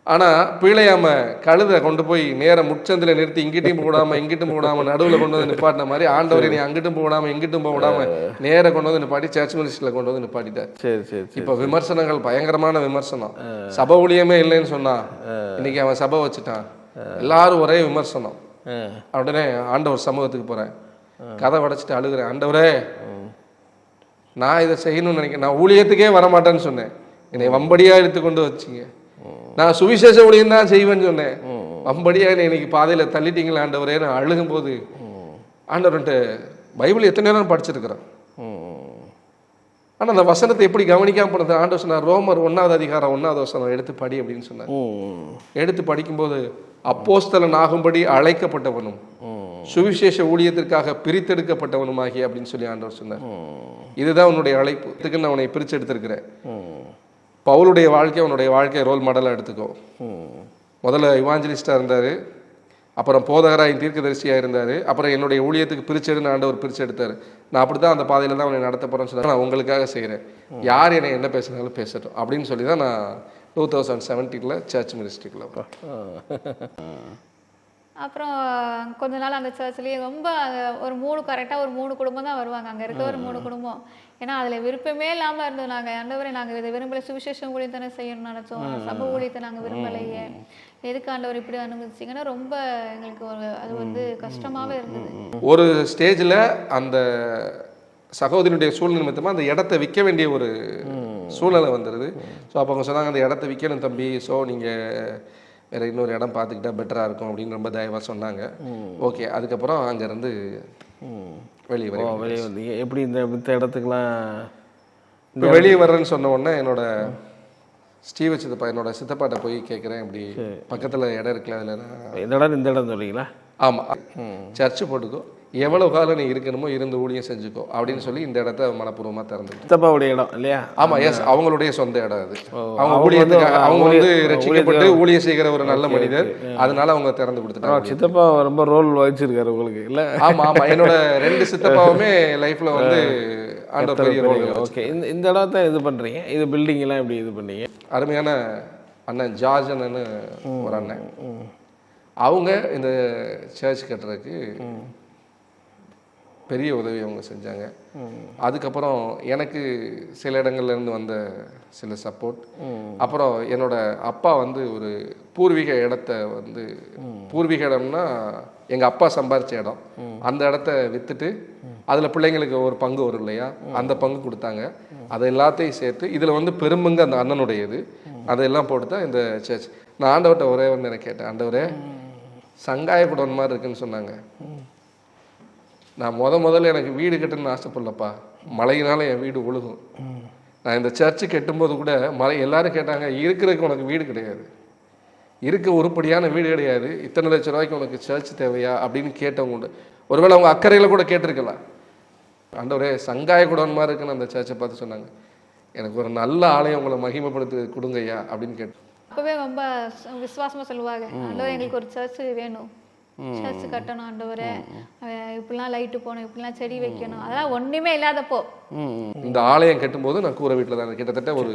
ஆனால் பிழையாம கழுதை கொண்டு போய் நேரம் முச்சந்தில் நிறுத்தி இங்கிட்டும் போடாமல் இங்கிட்டும் போடாமல் நடுவில் கொண்டு வந்து நிப்பாட்டின மாதிரி ஆண்டவரை நீ அங்கிட்டும் போடாமல் இங்கிட்டும் போடாமல் நேரம் கொண்டு வந்து நிப்பாட்டி சர்ச் மினிஸ்ட்ரியில் கொண்டு வந்து நிப்பாட்டிட்டார். சரி சரி. இப்போ விமர்சனங்கள் பயங்கரமான விமர்சனம். சபை ஊழியமே இல்லைன்னு சொன்னா இன்னைக்கு அவன் சபை வச்சுட்டான், எல்லாரும் ஒரே விமர்சனம். உடனே ஆண்டவர் சமூகத்துக்கு போகிறேன், கதை உடைச்சிட்டு அழுகிறேன். ஆண்டவரே, நான் இதை செய்யணும்னு நினைக்கிறேன், நான் ஊழியத்துக்கே வரமாட்டேன்னு சொன்னேன், என்னை வம்படியாக எடுத்துக்கொண்டு வச்சிங்க. நான் சுவிசேஷ ஊழியம் தான் செய்வேன்னு சொன்னேன், வம்படியாக என்னை இன்னைக்கு பாதையில் தள்ளிட்டீங்களே ஆண்டவரே. நான் அழுகும் போது ஆண்டவர்கிட்ட பைபிள் எத்தனை நேரம் படிச்சிருக்கிறேன், ஆனால் அந்த வசனத்தை எப்படி கவனிக்காம போனது. ஆண்டவர் சொன்னார், ரோமர் 1வது அதிகாரம் 1வது வசனம் எடுத்து படி அப்படின்னு சொன்னார். எடுத்து படிக்கும்போது அப்போஸ்தலன் ஆகும்படி அழைக்கப்பட்டவனும் சுவிசேஷ ஊழியத்திற்காக பிரித்தெடுக்கப்பட்டவனுமாகி அப்படின்னு சொல்லி ஆண்டவர் சொன்னார். இதுதான் உன்னுடைய அழைப்பு, இதுக்கு நான் உன்னை பிரித்து எடுத்திருக்கிறேன். பவுலுடைய வாழ்க்கையை ரோல் மாடலாக எடுத்துக்கோ. முதல்ல இவாஞ்சலிஸ்டாக இருந்தார், அப்புறம் போதகராய் தீர்க்கதரிசியாக இருந்தார், அப்புறம் என்னுடைய ஊழியத்துக்கு பிரிச்செடுன்னு ஆண்டவர் பிரித்து எடுத்தார். நான் அப்படி தான் அந்த பாதையில் தான் அவனை நடத்த போகிறேன்னு சொன்னார். நான் உங்களுக்காக செய்கிறேன், யார் என்னை என்ன பேசுனாலும் பேசட்டும் அப்படின்னு சொல்லி தான் நான் 2017 சர்ச் மினிஸ்ட்ரிக்குள்ள. அப்புறம் கொஞ்ச நாள் அந்த சர்ச்லேயே ரொம்ப ஒரு 3 குடும்பம் தான் வருவாங்க. அங்கே இருக்க ஒரு 3 குடும்பம், ஏன்னா அதில் விருப்பமே இல்லாமல் இருந்தோம். நாங்கள் ஆண்டவரை நாங்கள் இதை விரும்பலை, சுவிசேஷ ஊழியத்தை தானே செய்யணும்னு நினச்சோம், சபை ஊழியத்தை நாங்கள் விரும்பலையே, எதுக்கு ஆண்டவர் இப்படி அனுமதிச்சிங்கன்னா ரொம்ப எங்களுக்கு அது வந்து கஷ்டமாகவே இருந்தது. ஒரு ஸ்டேஜில் அந்த சகோதரியுடைய சூழ்நிலை நிமித்தமாக அந்த இடத்த விற்க வேண்டிய ஒரு சூழ்நிலை வந்துடுது. ஸோ அப்போ அவங்க சொன்னாங்க, அந்த இடத்த விற்கணும் தம்பி, ஸோ நீங்கள் வேறு இன்னொரு இடம் பார்த்துக்கிட்டா பெட்டராக இருக்கும் அப்படின்னு ரொம்ப தயவாக சொன்னாங்க. ஓகே, அதுக்கப்புறம் அங்கேருந்து வெளியே வந்தீங்க. எப்படி இந்த மித்த இடத்துக்குலாம் இப்போ வெளியே வர்றேன்னு சொன்ன உடனே என்னோட ஸ்டீவ சித்தப்பா, என்னோட சித்தப்பாட்ட போய் கேட்குறேன், இப்படி பக்கத்தில் இடம் இருக்குல்ல, அதில் இந்த இடம் சொல்லிங்களா? ஆமாம், சர்ச்சு போட்டுக்கோ, எவ்வளவு காலம் நீ இருக்கணுமோ இருந்து ஊழியம் செஞ்சுக்கோ அப்படின்னு சொல்லி இந்த இடத்த மனப்பூர்வமாக திறந்து. சித்தப்பாவுடைய இடம் இல்லையா? ஆமாம், எஸ், அவங்களுடைய சொந்த இடம் அது. அவங்க ஊழியத்துக்காக, அவங்க வந்து ரட்சிக்கப்பட்டு ஊழியம் செய்கிற ஒரு நல்ல மனிதர், அதனால அவங்க திறந்து கொடுத்துட்டாங்க. சித்தப்பா ரொம்ப ரோல் வகிச்சிருக்காரு உங்களுக்கு இல்லை? ஆமாம் ஆமாம், என்னோட 2 சித்தப்பாவுமே லைஃப்ல வந்து ஆண்டவர் பெரிய ரோல். ஓகே, இந்த இடத்த இது பண்ணுறீங்க, இது பில்டிங் எல்லாம் எப்படி இது பண்ணீங்க? அருமையான அண்ணன் ஜார்ஜ் அண்ணன்னு ஒரு அண்ணன், அவங்க இந்த சர்ச் கட்டுறதுக்கு பெரிய உதவி அவங்க செஞ்சாங்க. அதுக்கப்புறம் எனக்கு சில இடங்கள்லேருந்து வந்த சில சப்போர்ட். அப்புறம் என்னோட அப்பா வந்து ஒரு பூர்வீக இடத்த வந்து, பூர்வீக இடம்னா எங்கள் அப்பா சம்பாரித்த இடம், அந்த இடத்த விற்றுட்டு அதில் பிள்ளைங்களுக்கு ஒரு பங்கு வரும் இல்லையா, அந்த பங்கு கொடுத்தாங்க. அதை எல்லாத்தையும் சேர்த்து இதில் வந்து பெரும்பங்கு அந்த அண்ணனுடையது, அதையெல்லாம் போட்டு தான் இந்த சர்ச். நான் ஆண்டவர்கிட்ட ஒரே ஒன்று எனக்கு கேட்டேன், ஆண்டவரே சங்காய குடோன் மாதிரி இருக்குன்னு சொன்னாங்க. நான் முதல்ல எனக்கு வீடு கட்டணும்னு ஆசைப்படலப்பா, மழையினால என் வீடு ஒழுகும். நான் இந்த சர்ச்சு கட்டும்போது கூட எல்லாரும் கேட்டாங்க, இருக்கிறதுக்கு உனக்கு வீடு கிடையாது, இருக்க உருப்படியான வீடு கிடையாது, இத்தனை லட்சம் ரூபாய்க்கு உனக்கு சர்ச் தேவையா அப்படின்னு கேட்டவங்க உண்டு. ஒருவேளை அவங்க அக்கறையில் கூட கேட்டிருக்கலாம். ஆண்டவரே சங்காய குடோன் மாதிரி இருக்குன்னு அந்த சர்ச்சை பார்த்து சொன்னாங்க, எனக்கு ஒரு நல்ல ஆலயம் உங்களை மகிமைப்படுத்தி கொடுங்கய்யா அப்படின்னு கேட்டேன். அப்போவே ரொம்ப விசுவாசமாக சொல்லுவாங்க, ஆண்டவரே எங்களுக்கு ஒரு சர்ச் வேணும், சர்ச் கட்டணும் ஆண்டவரே, இப்படிலாம் லைட்டு போகணும், இப்படிலாம் செடி வைக்கணும், அதெல்லாம் ஒன்றுமே இல்லாதப்போ. இந்த ஆலயம் கட்டும்போது நான் கூரை வீட்டில் தான் கிட்டத்தட்ட ஒரு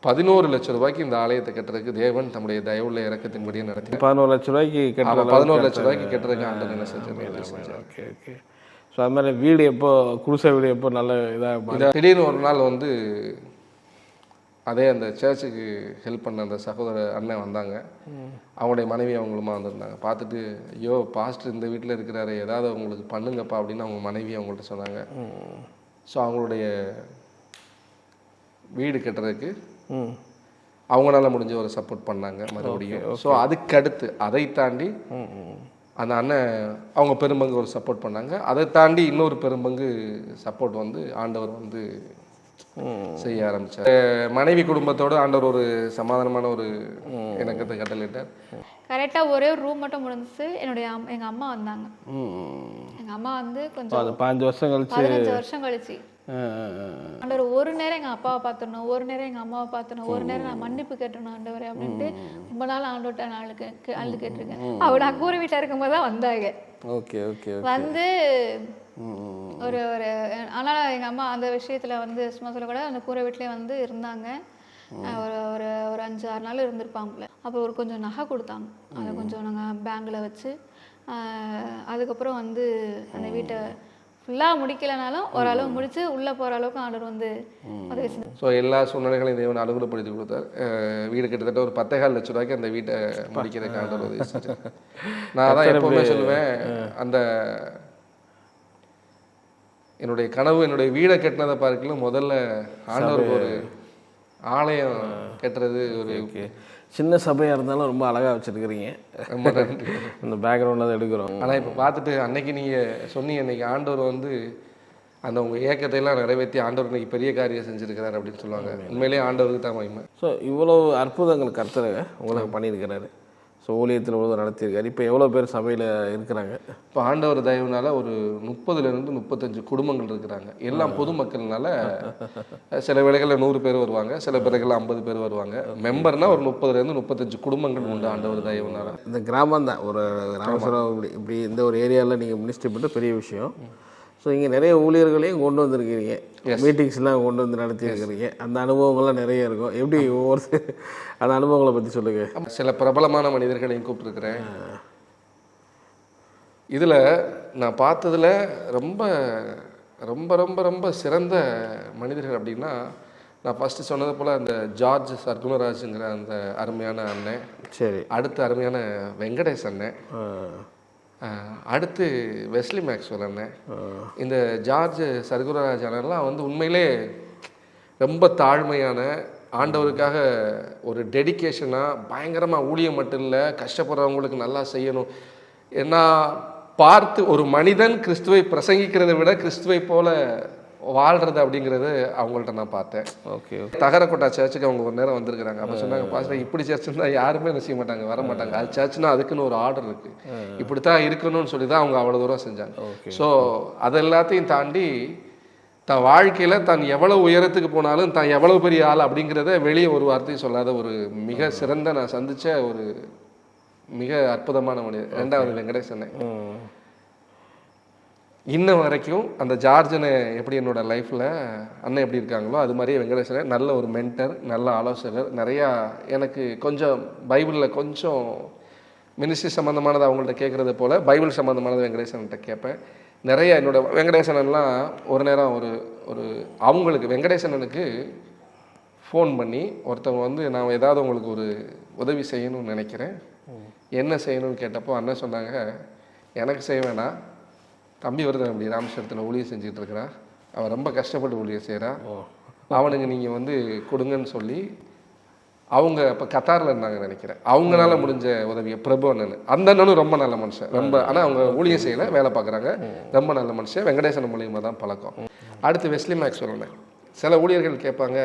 11 லட்சம் ரூபாய்க்கு இந்த ஆலயத்தை கட்டுறதுக்கு தேவன் தம்முடைய தயவுள்ள இறக்கத்தின்படியே நடத்தி 11 லட்ச ரூபாய்க்கு 11 லட்சம் ரூபாய்க்கு கட்டுறதுக்கு ஆண்டவர் என்ன செஞ்சார். Okay okay. ஸோ அது மாதிரி வீடு எப்போ குடிசை வீடு எப்போ நல்ல இதாக திடீர்னு ஒரு நாள் வந்து அதே அந்த சர்ச்சுக்கு ஹெல்ப் பண்ண அந்த சகோதர அண்ணன் வந்தாங்க. அவங்களுடைய மனைவி அவங்களுமா வந்திருந்தாங்க. பார்த்துட்டு ஐயோ பாஸ்டர் இந்த வீட்டில் இருக்கிறாரு, ஏதாவது அவங்களுக்கு பண்ணுங்கப்பா அப்படின்னு அவங்க மனைவி அவங்கள்ட்ட சொன்னாங்க. ஸோ அவங்களுடைய வீடு கட்டுறதுக்கு அவங்களால முடிஞ்ச ஒரு சப்போர்ட் பண்ணாங்க மறுபடியும். ஸோ அதுக்கு அடுத்து அதை தாண்டி அந்த அண்ணன் அவங்க பெரும்பங்கு ஒரு சப்போர்ட் பண்ணாங்க. அதை தாண்டி இன்னொரு பெரும்பங்கு சப்போர்ட் வந்து ஆண்டவர் வந்து செய்ய ஆரம்பிச்சார். மனைவி குடும்பத்தோடு ஆண்டவர் ஒரு சமாதானமான ஒரு இணக்கத்தை கட்டளையிட்டார். கரெக்டாக ஒரே ஒரு ரூம் மட்டும் முடிஞ்சிச்சு. எங்கள் அம்மா வந்தாங்க. எங்கள் அம்மா வந்து கொஞ்சம் 15 வருஷம் கழிச்சு ஆண்டவர் ஒரு நேரம் எங்கள் அப்பாவை பார்த்துடணும், ஒரு நேரம் எங்கள் அம்மாவை பார்த்துடணும், ஒரு நேரம் நான் மன்னிப்பு கேட்டணும் ஆண்டவரே அப்படின்ட்டு ரொம்ப நாள் ஆண்டோட்ட அழுது கேட்டிருக்கேன். அவள் நான் கூரை வீட்டில் இருக்கும்போது தான் வந்தாங்க. Okay okay. வந்து ஒரு ஆனால் எங்கள் அம்மா அந்த விஷயத்தில் வந்து சும்மா சொல்லக்கூட அந்த கூரை வீட்டிலே வந்து இருந்தாங்க. ஒரு 5-6 நாள் இருந்திருப்பாங்களே. அப்போ ஒரு கொஞ்சம் நகை கொடுத்தாங்க. அதை கொஞ்சம் நாங்கள் பேங்கில் வச்சு அதுக்கப்புறம் வந்து அந்த வீட்டை ஃபுல்லாக முடிக்கலைனாலும் ஓரளவு முடிச்சு உள்ளே போகிற அளவுக்கு ஆண்டவர் வந்து உதவி செஞ்சார். ஸோ எல்லா சூழ்நிலைகளையும் தேவன் அனுகூலப்படுத்தி கொடுத்தார். வீடு கிட்டத்தட்ட ஒரு 10,4 லட்சம் ரூபாய்க்கு அந்த வீட்டை முடிக்கிறதுக்கு ஆண்டவர் உதவி செஞ்சார். நான் தான் எப்போவுமே சொல்லுவேன், அந்த என்னுடைய கனவு என்னுடைய வீடை கட்டினதை பார்க்கல முதல்ல ஆண்டவருக்கு ஒரு ஆலயம் கட்டுறது. ஒரு சின்ன சபையாக இருந்தாலும் ரொம்ப அழகாக வச்சுருக்கிறீங்க. ரொம்ப நன்றி. அந்த பேக்ரவுண்டில் தான் எடுக்கிறோம். ஆனால் இப்போ பார்த்துட்டு அன்னைக்கு நீங்கள் சொன்னீங்க, இன்னைக்கு ஆண்டவர் வந்து அந்த உங்கள் ஏக்கத்தையெல்லாம் நிறைவேற்றி ஆண்டவர் இன்னைக்கு பெரிய காரியம் செஞ்சுருக்கிறார் அப்படின்னு சொல்லுவாங்க. உண்மையிலேயே ஆண்டவருக்கு தான் மகிமை. ஸோ இவ்வளோ அற்புதங்கள் கர்த்தர் உங்களுக்கு பண்ணியிருக்கிறாரு. ஸோ ஊழியத்தில் இவ்வளோ நடத்தியிருக்காரு. இப்போ எவ்வளோ பேர் சபையில் இருக்கிறாங்க? இப்போ ஆண்டவர் தயவுனால ஒரு 30லேருந்து 35 குடும்பங்கள் இருக்கிறாங்க. எல்லாம் பொதுமக்கள்னால சில வேளைகளில் 100 பேர் வருவாங்க, சில பேர்கள் 50 பேர் வருவாங்க. மெம்பர்னா ஒரு 30லேருந்து 35 குடும்பங்கள் உண்டு ஆண்டவர் தயவுனால. இந்த கிராமம் தான் ஒரு ராமேஸ்வரம் இப்படி இந்த ஒரு ஏரியாவில் நீங்கள் மினிஸ்ட்ரி பண்ணுற பெரிய விஷயம். ஸோ இங்கே நிறைய ஊழியர்களையும் கொண்டு வந்திருக்கிறீங்க, மீட்டிங்ஸ்லாம் கொண்டு வந்து நடத்தியிருக்கிறீங்க. அந்த அனுபவங்கள்லாம் நிறைய இருக்கும். எப்படி ஒவ்வொரு அந்த அனுபவங்களை பற்றி சொல்லுங்கள். சில பிரபலமான மனிதர்களையும் கூப்பிட்டுருக்கிறேன். இதில் நான் பார்த்ததில் ரொம்ப ரொம்ப ரொம்ப ரொம்ப சிறந்த மனிதர்கள் அப்படின்னா, நான் ஃபஸ்ட்டு சொன்னது போல் அந்த ஜார்ஜ் சர்க்குணராஜுங்கிற அந்த அருமையான அண்ணன், சரி, அடுத்து அருமையான வெங்கடேஷ் அண்ணன், அடுத்து வெஸ்லி மேக்ஸ்வெல் அண்ணன். இந்த ஜார்ஜ் சர்க்குணராஜ் அண்ணன்லாம் வந்து உண்மையிலே ரொம்ப தாழ்மையான, ஆண்டவருக்காக ஒரு டெடிக்கேஷனாக பயங்கரமாக ஊழியம் மட்டும் இல்லை, கஷ்டப்படுறவங்களுக்கு நல்லா செய்யணும். ஏன்னா பார்த்து ஒரு மனிதன் கிறிஸ்துவை பிரசங்கிக்கிறதை விட கிறிஸ்துவை போல வாழ்கிறது அப்படிங்கிறது அவங்கள்ட்ட நான் பார்த்தேன். ஓகே. தகரக்கோட்டா சர்ச்சுக்கு அவங்க ஒரு நேரம் வந்திருக்கிறாங்க. அப்போ சொன்னாங்க, பாஸ்டர் இப்படி சர்ச்சுன்னா யாருமே என்ன செய்ய மாட்டாங்க, வர மாட்டாங்க. அது சர்ச்சுனா அதுக்குன்னு ஒரு ஆர்டர் இருக்குது, இப்படித்தான் இருக்கணும்னு சொல்லி தான் அவங்க அவ்வளோ தூரம் செஞ்சாங்க. ஸோ அது எல்லாத்தையும் தாண்டி தன் வாழ்க்கையில் தான் எவ்வளவு உயரத்துக்கு போனாலும் தான் எவ்வளவு பெரிய ஆள் அப்படிங்கிறத வெளியே ஒரு வார்த்தையும் சொல்லாத ஒரு மிக சிறந்த நான் சந்தித்த ஒரு மிக அற்புதமான மனிதர். ரெண்டாவது வெங்கடேசன். இன்ன வரைக்கும் அந்த ஜார்ஜனை எப்படி என்னோட லைஃப்பில் அண்ணன் எப்படி இருக்காங்களோ அது மாதிரியே வெங்கடேசனை நல்ல ஒரு மென்டர், நல்ல ஆலோசகர். நிறையா எனக்கு கொஞ்சம் பைபிளில் கொஞ்சம் மினிஸ்ட்ரி சம்மந்தமானது அவங்கள்ட்ட கேட்குறது போல் பைபிள் சம்மந்தமானது வெங்கடேசன்கிட்ட கேட்பேன். நிறைய என்னோட வெங்கடேசனெல்லாம் ஒரு நேரம் ஒரு அவங்களுக்கு வெங்கடேசனனுக்கு ஃபோன் பண்ணி ஒருத்தவங்க வந்து நான் ஏதாவது உங்களுக்கு ஒரு உதவி செய்யணும்னு நினைக்கிறேன், என்ன செய்யணும்னு கேட்டப்போ அண்ணன் சொன்னாங்க, எனக்கு செய்ய வேணாம், தம்பி வருது அப்படி ராமேஸ்வரத்தில் ஊழியம் செஞ்சுட்டு இருக்கிறான், அவன் ரொம்ப கஷ்டப்பட்டு ஊழியம் செய்கிறான், அவனுக்கு நீங்கள் வந்து கொடுங்கன்னு சொல்லி அவங்க இப்போ கத்தாரில் இருந்தாங்க நினைக்கிறேன், அவங்களால முடிஞ்ச உதவியை பிரபு அண்ணன். அந்த அண்ணனும் ரொம்ப நல்ல மனுஷன், ரொம்ப. ஆனால் அவங்க ஊழியம் செய்யலை, வேலை பார்க்குறாங்க, ரொம்ப நல்ல மனுஷன். வெங்கடேசன் மூலியமாக தான் பழக்கம். அடுத்து வெஸ்லி மேக்ஸ்வெல் அண்ணன். சில ஊழியர்கள் கேட்பாங்க,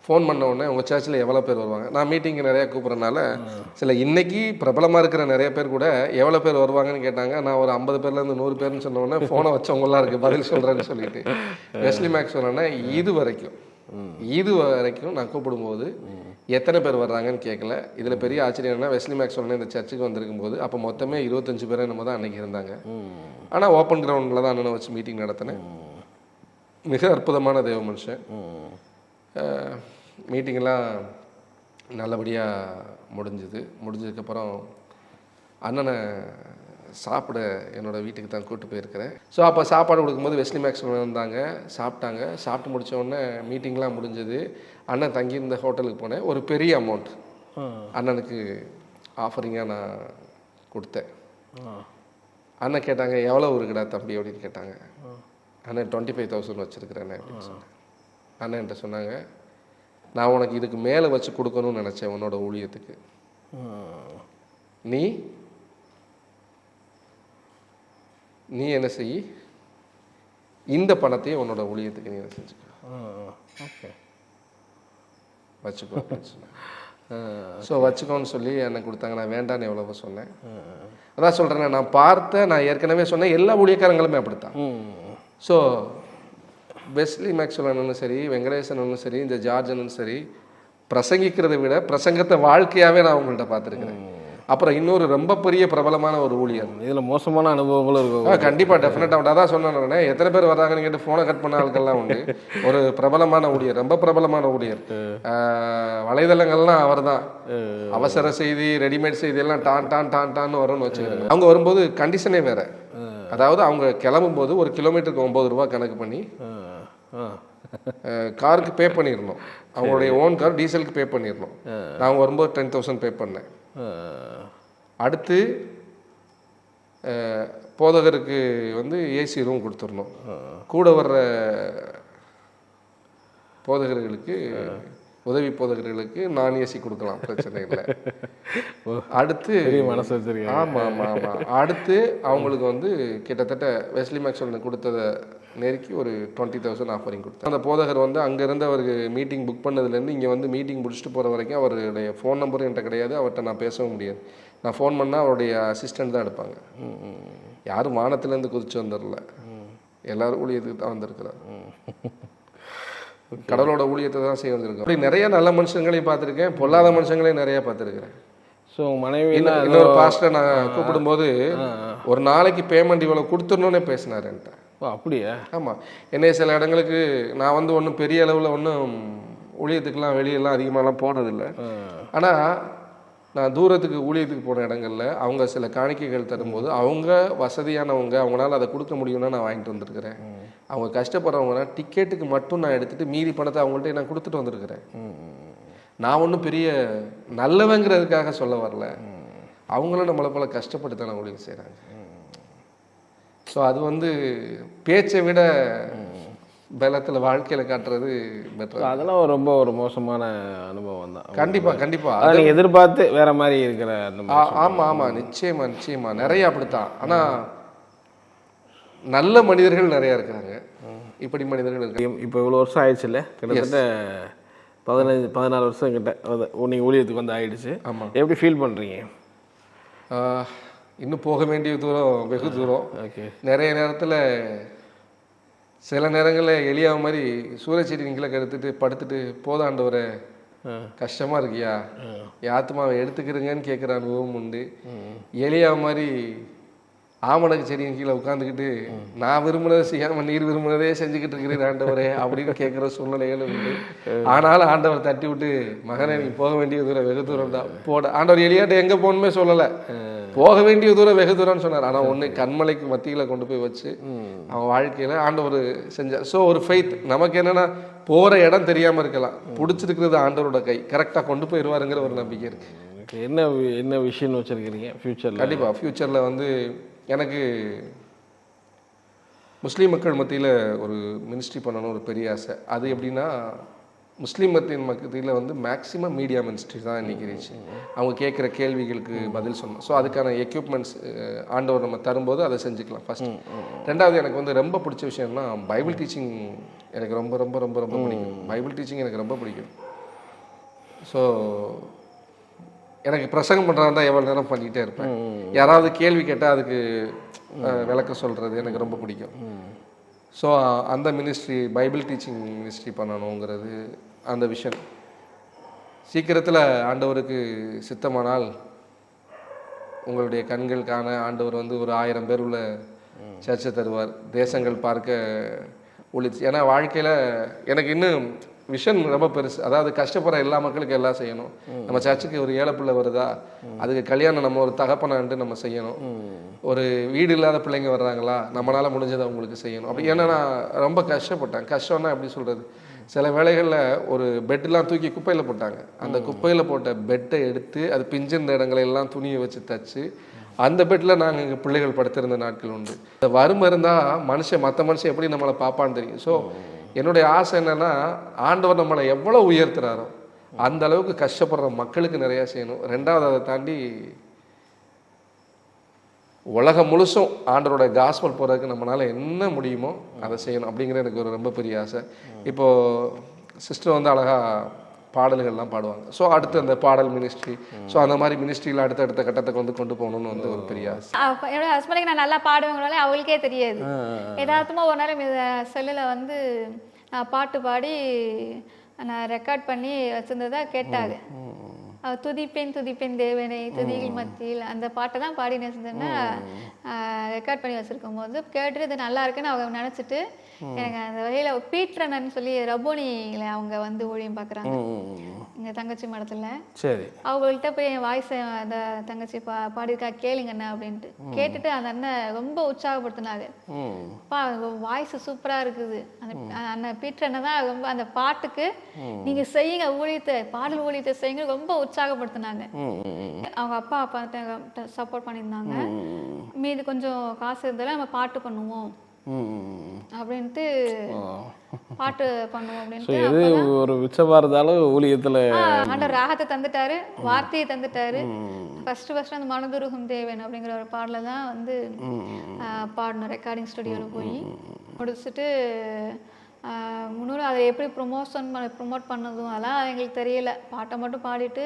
ஃபோன் பண்ண உடனே உங்கள் சர்ச்சில் எவ்வளோ பேர் வருவாங்க. நான் மீட்டிங்கு நிறையா கூப்பிட்றதுனால சில இன்றைக்கி பிரபலமாக இருக்கிற நிறைய பேர் கூட எவ்வளோ பேர் வருவாங்கன்னு கேட்டாங்க. நான் ஒரு 50 பேர்லேருந்து 100 பேர்னு சொன்ன உடனே ஃபோனை வச்சவங்களாம் இருக்குது பதில் சொல்கிறேன்னு சொல்லிட்டு. வெஸ்லி மேக்ஸ்வெல் அண்ணன் இது வரைக்கும் நான் கூப்பிடும்போது எத்தனை பேர் வர்றாங்கன்னு கேட்கல. இதில் பெரிய ஆச்சரியம் என்ன, வெஸ்லி மேக்ஸ்வெல் இந்த சர்ச்சுக்கு வந்திருக்கும் போது அப்போ மொத்தமே 25 பேர் நம்ம தான் அன்றைக்கி இருந்தாங்க. ஆனால் ஓப்பன் கிரவுண்டில் தான் அண்ணனை வச்சு மீட்டிங் நடத்தினேன். மிக அற்புதமான தேவ மனுஷன். மீட்டிங்கெல்லாம் நல்லபடியாக முடிஞ்சதுக்கப்புறம் அண்ணனை சாப்பிட என்னோடய வீட்டுக்கு தான் கூப்பிட்டு போயிருக்கிறேன். ஸோ அப்போ சாப்பாடு கொடுக்கும்போது வெஸ்லி மேக்ஸ்வெல் வந்தாங்க, சாப்பிட்டு முடித்த உடனே மீட்டிங்லாம் முடிஞ்சது. அண்ணன் தங்கியிருந்த ஹோட்டலுக்கு போனேன். ஒரு பெரிய அமௌண்ட் அண்ணனுக்கு ஆஃபரிங்காக நான் கொடுத்தேன். அண்ணன் கேட்டாங்க, எவ்வளோ இருக்குடா தம்பி அப்படின்னு கேட்டாங்க. அண்ணன் 25,000 வச்சுருக்கிறேன் அப்படின்னு சொன்னேன். அண்ணன் என்கிட்ட சொன்னாங்க, நான் உனக்கு இதுக்கு மேலே வச்சு கொடுக்கணும்னு நினச்சேன் உன்னோட ஊழியத்துக்கு. நீ என்ன செய், இந்த பணத்தையும் உன்னோட ஊழியத்துக்கு நீ என்ன செஞ்சுக்கோ, ஓகே வச்சுக்கோ அப்படின்னு சொன்னேன். ஸோ வச்சுக்கோன்னு சொல்லி எனக்கு கொடுத்தாங்க. நான் வேண்டான்னு எவ்வளவோ சொன்னேன். அதான் சொல்கிறேன், நான் ஏற்கனவே சொன்னேன், எல்லா ஊழியக்காரங்களுமே அப்படித்தான். ஸோ வெஸ்லி மேக்ஸ்வெல் அண்ணனும் சரி, வெங்கடேசன் அண்ணனும் சரி, இந்த ஜார்ஜ் அண்ணனும் சரி, பிரசங்கிக்கிறதை விட பிரசங்கத்தை வாழ்க்கையாகவே நான் அவங்கள்ட்ட பார்த்துருக்கிறேன். அப்புறம் இன்னொரு ரொம்ப பெரிய பிரபலமான ஒரு ஊழியர், இதில் மோசமான அனுபவங்களும் இருக்கும். கண்டிப்பாக டெஃபினட்டாக அதான் சொன்னேன். எத்தனை பேர் வர்றாங்கன்னு கேட்டு ஃபோனை கட் பண்ண ஆட்கள்லாம் உண்டு. ஒரு பிரபலமான ஊழியர், ரொம்ப பிரபலமான ஊழியர், வலைதளங்கள்லாம் அவர் தான். அவசர செய்தி, ரெடிமேட் செய்தி எல்லாம் டான்னு வரும்னு வச்சுக்கிறேன். அவங்க வரும்போது கண்டிஷனே வேற. அதாவது அவங்க கிளம்பும்போது ஒரு கிலோமீட்டருக்கு 9 ரூபா கணக்கு பண்ணி காருக்கு பே பண்ணிடணும். அவங்களுடைய ஓன் கார் டீசலுக்கு பே பண்ணிடணும். நான் வரும்போது 10,000 பே பண்ணேன். அடுத்து போதகருக்கு ஏசி ரூம் கொடுத்துடணும். கூட வர்ற போதகர்களுக்கு, உதவி போதகர்களுக்கு நான் ஏசி கொடுக்கலாம், பிரச்சனை இல்லை. அடுத்து மனசு வச்சிருக்கேன். ஆமாம். அடுத்து அவங்களுக்கு கிட்டத்தட்ட வெஸ்லி மேக்ஸ்வெல் கொடுத்ததை நெருக்கி ஒரு 20,000 ஆஃபரிங் கொடுத்தாங்க. அந்த போதகர் அங்கேருந்து அவருக்கு மீட்டிங் புக் பண்ணதுலேருந்து இங்கே மீட்டிங் முடிச்சுட்டு போகிற வரைக்கும் அவருடைய ஃபோன் நம்பரும் என்கிட்ட கிடையாது. அவர்கிட்ட நான் பேசவும் முடியாது. நான் ஃபோன் பண்ணால் அவருடைய அசிஸ்டண்ட் தான் எடுப்பாங்க. யாரும் வானத்துலேருந்து குதிச்சு வந்துடல, எல்லோரும் ஊழியத்துக்கு தான் வந்திருக்கிறார். கடவுளோட ஊழியத்தை தான் செய்ய வந்திருக்கோம். அப்படி நிறைய நல்ல மனுஷங்களையும் பார்த்துருக்கேன், பொல்லாத மனுஷங்களையும் நிறைய பார்த்துருக்கிறேன். ஸோ மனைவி இன்னொரு பாஸ்டர் நான் கூப்பிடும்போது ஒரு நாளைக்கு பேமெண்ட் இவ்வளோ கொடுத்துடணுன்னே பேசினார் என்கிட்ட. அப்படியா? ஆமாம். என்னைய சில இடங்களுக்கு நான் ஒன்றும் பெரிய அளவில் ஒன்றும் ஊழியத்துக்கெலாம் வெளியெல்லாம் அதிகமாகலாம் போனதில்லை. ஆனால் நான் தூரத்துக்கு ஊழியத்துக்கு போன இடங்களில் அவங்க சில காணிக்கைகள் தரும்போது அவங்க வசதியானவங்க, அவங்களால அதை கொடுக்க முடியும்னா நான் வாங்கிட்டு வந்திருக்கிறேன். அவங்க கஷ்டப்படுறவங்கன்னா டிக்கெட்டுக்கு மட்டும் நான் எடுத்துகிட்டு மீதி பணத்தை அவங்கள்ட்ட நான் கொடுத்துட்டு வந்திருக்கிறேன். நான் ஒன்றும் பெரிய நல்லவங்கிறதுக்காக சொல்ல வரல, அவங்களும் நம்மளை போல கஷ்டப்பட்டு தானே ஊழியம் செய்கிறாங்க. ஸோ அது பேச்சை விட பலத்தில் வாழ்க்கையில் காட்டுறது பெட்டர். அதெல்லாம் ரொம்ப ஒரு மோசமான அனுபவம் தான். கண்டிப்பாக அதை எதிர்பார்த்து வேற மாதிரி இருக்கிற. ஆமாம் நிச்சயமா நிறைய அப்படித்தான். ஆனால் நல்ல மனிதர்கள் நிறைய இருக்கிறாங்க, இப்படி மனிதர்கள் இருக்காங்க. இப்போ இவ்வளோ வருஷம் ஆயிடுச்சு இல்லை, கிட்டத்தட்ட 15-14 வருஷம் கிட்ட நீங்கள் ஊழியத்துக்கு ஆயிடுச்சு. ஆமாம். எப்படி ஃபீல் பண்ணுறீங்க? இன்னும் போக வேண்டிய தூரம் வெகு தூரம். ஓகே. நிறைய நேரத்தில் சில நேரங்களில் எலியா மாதிரி சூரியச்செடி நீங்கள எடுத்துட்டு படுத்துட்டு போதாண்டவரை கஷ்டமாக இருக்கியா, யாத்துமாவை எடுத்துக்கிறீங்கன்னு கேட்குற அனுபவம் உண்டு. எலியா மாதிரி ஆமணக்கு செடியின் கீழே உட்காந்துக்கிட்டு நான் விரும்பினதை செய்யாமல் நீர் விரும்பினதே செஞ்சுக்கிட்டு இருக்கிறேன் ஆண்டவரே அப்படின்னு கேட்குற சூழ்நிலைகள் உண்டு. ஆனாலும் ஆண்டவர் தட்டி விட்டு, மகனே நீ போக வேண்டிய தூரம் வெகு தூரம் தான் போட. ஆண்டவர் எலியாட்ட எங்கே போகணுமே சொல்லலை, போக வேண்டிய தூரம் வெகு தூரம்னு சொன்னார். ஆனால் ஒன்று கண்மலைக்கு மத்தியில் கொண்டு போய் வச்சு அவன் வாழ்க்கையில் ஆண்டவர் செஞ்சார். ஸோ ஒரு ஃபெய்த் நமக்கு என்னென்னா, போகிற இடம் தெரியாமல் இருக்கலாம், பிடிச்சிருக்கிறது ஆண்டவரோட கை, கரெக்டாக கொண்டு போயிடுவாருங்கிற ஒரு நம்பிக்கை இருக்குது. என்ன விஷயம்னு வச்சுருக்கிறீங்க ஃப்யூச்சரில்? கண்டிப்பாக ஃப்யூச்சரில் எனக்கு முஸ்லீம் மக்கள் மத்தியில் ஒரு மினிஸ்ட்ரி பண்ணணும் ஒரு பெரிய ஆசை. அது எப்படின்னா, முஸ்லீம் மத்தியில் மேக்ஸிமம் மீடியா மினிஸ்ட்ரி தான் இன்றைக்கி ரீச். அவங்க கேட்குற கேள்விகளுக்கு பதில் சொல்லணும். ஸோ அதுக்கான எக்யூப்மெண்ட்ஸ் ஆண்டவர் நம்ம தரும்போது அதை செஞ்சுக்கலாம் ஃபஸ்ட்டு. ரெண்டாவது எனக்கு ரொம்ப பிடிச்ச விஷயம்னா பைபிள் டீச்சிங். எனக்கு ரொம்ப ரொம்ப ரொம்ப ரொம்ப பிடிக்கும். பைபிள் டீச்சிங் எனக்கு ரொம்ப பிடிக்கும். ஸோ எனக்கு பிரசங்கம் பண்ணுறதா தான் எவ்வளோ நேரம் பண்ணிகிட்டே இருப்பேன். யாராவது கேள்வி கேட்டால் அதுக்கு விளக்க சொல்கிறது எனக்கு ரொம்ப பிடிக்கும். ஸோ அந்த மினிஸ்ட்ரி, பைபிள் டீச்சிங் மினிஸ்ட்ரி பண்ணணுங்கிறது அந்த விஷன். சீக்கிரத்தில் ஆண்டவருக்கு சித்தமானால் உங்களுடைய கண்கள் காண ஆண்டவர் வந்து ஒரு 1000 பேர் உள்ள சர்ச்சை தருவார். தேசங்கள் பார்க்க ஒழிச்சு. ஏன்னா வாழ்க்கையில் எனக்கு இன்னும் விஷன் ரொம்ப பெருசு. அதாவது கஷ்டப்படுற எல்லா மக்களுக்கும் எல்லாம் செய்யணும். நம்ம சர்ச்சுக்கு ஒரு ஏழை பிள்ளை வருதா, அதுக்கு கல்யாணம் நம்ம ஒரு தகப்பனான்ட்டு நம்ம செய்யணும். ஒரு வீடு இல்லாத பிள்ளைங்க வர்றாங்களா, நம்மளால் முடிஞ்சதை அவங்களுக்கு செய்யணும். அப்படி ஏன்னா நான் ரொம்ப கஷ்டப்பட்டேன். கஷ்டம்னா எப்படி சொல்கிறது, சில வேளைகளில் ஒரு பெட்டெலாம் தூக்கி குப்பையில் போட்டாங்க. அந்த குப்பையில் போட்ட பெட்டை எடுத்து அது பிஞ்சிருந்த இடங்களெல்லாம் துணியை வச்சு தச்சு அந்த பெட்டில் நாங்கள் எங்கள் பிள்ளைகள் படுத்திருந்த நாட்கள் உண்டு. வறுமை இருந்தால் மற்ற மனுஷன் எப்படி நம்மளை பார்ப்பான்னு தெரியும். ஸோ என்னுடைய ஆசை என்னென்னா, ஆண்டவர் நம்மளை எவ்வளோ உயர்த்துறாரோ அந்த அளவுக்கு கஷ்டப்படுற மக்களுக்கு நிறையா செய்யணும். ரெண்டாவது அதை தாண்டி உலகம் முழுசும் ஆண்டவரோட காஸ்பல் போகிறதுக்கு நம்மளால் என்ன முடியுமோ அதை செய்யணும் அப்படிங்கிற எனக்கு ஒரு ரொம்ப பெரிய ஆசை. இப்போது சிஸ்டர் வந்து அழகாக பாடல்கள்லாம் பாடுவாங்க. ஸோ அடுத்து அந்த பாடல் மினிஸ்ட்ரி, ஸோ அந்த மாதிரி மினிஸ்ட்ரியில் அடுத்த கட்டத்துக்கு வந்து கொண்டு போகணும்னு வந்து ஒரு பெரிய ஆசை. என்னோட ஹஸ்பண்டுக்கு நான் நல்லா பாடுவேங்கனாலே அவங்களுக்கே தெரியாது. எதார்த்தமாக ஒரு நாள் செல்லில் வந்து நான் பாட்டு பாடி நான் ரெக்கார்ட் பண்ணி வச்சுருந்ததை கேட்டாங்க. துதிப்பேன் தேவனை துதிகள் மத்தியில் அந்த பாட்டை தான் பாடி நினைச்சதுன்னா ரெக்கார்ட் பண்ணி வச்சுருக்கும் போது கேட்டுட்டு இது நல்லா இருக்குன்னு அவங்க நினச்சிட்டு எனக்கு அந்த வகையில் பீட்ரனன்னு சொல்லி ரபோனியில் அவங்க வந்து ஊழியம் பார்க்குறாங்க எங்கள் தங்கச்சி மடத்தில். சரி, அவங்கள்ட்ட போய் என் வாய்ஸை அந்த தங்கச்சி பாடியிருக்கா கேளுங்கண்ணா அப்படின்ட்டு கேட்டுட்டு அந்த அண்ணன் ரொம்ப உற்சாகப்படுத்தினாங்க. அப்பா வாய்ஸ் சூப்பராக இருக்குது, அந்த அண்ணன் பீட்ரனை தான் ரொம்ப அந்த பாட்டுக்கு நீங்கள் செய்யுங்க ஊழியத்தை, பாடல் ஊழியத்தை செய்யுங்க ரொம்ப உற்சாகப்படுத்தினாங்க. அவங்க அப்பா சப்போர்ட் பண்ணியிருந்தாங்க. மீது கொஞ்சம் காசு இருந்தாலும் நம்ம பாட்டு பண்ணுவோம் அப்படின்ட்டு பாட்டு பண்ணுவோம் அப்படின்ட்டு ஒரு உச்சபாரதால ஊழியத்தில் ஆண்டவர் ராகத்தை தந்துட்டாரு, வார்த்தையை தந்துட்டாரு. ஃபர்ஸ்ட் அந்த மனதுருகும் தேவன் அப்படிங்கிற ஒரு பாடலை தான் வந்து பாடணும் ரெக்கார்டிங் ஸ்டுடியோவில் போய் முடிச்சுட்டு முன்னூறு அதை எப்படி ப்ரொமோட் பண்ணதும் அதெல்லாம் எங்களுக்கு தெரியல. பாட்டை மட்டும் பாடிட்டு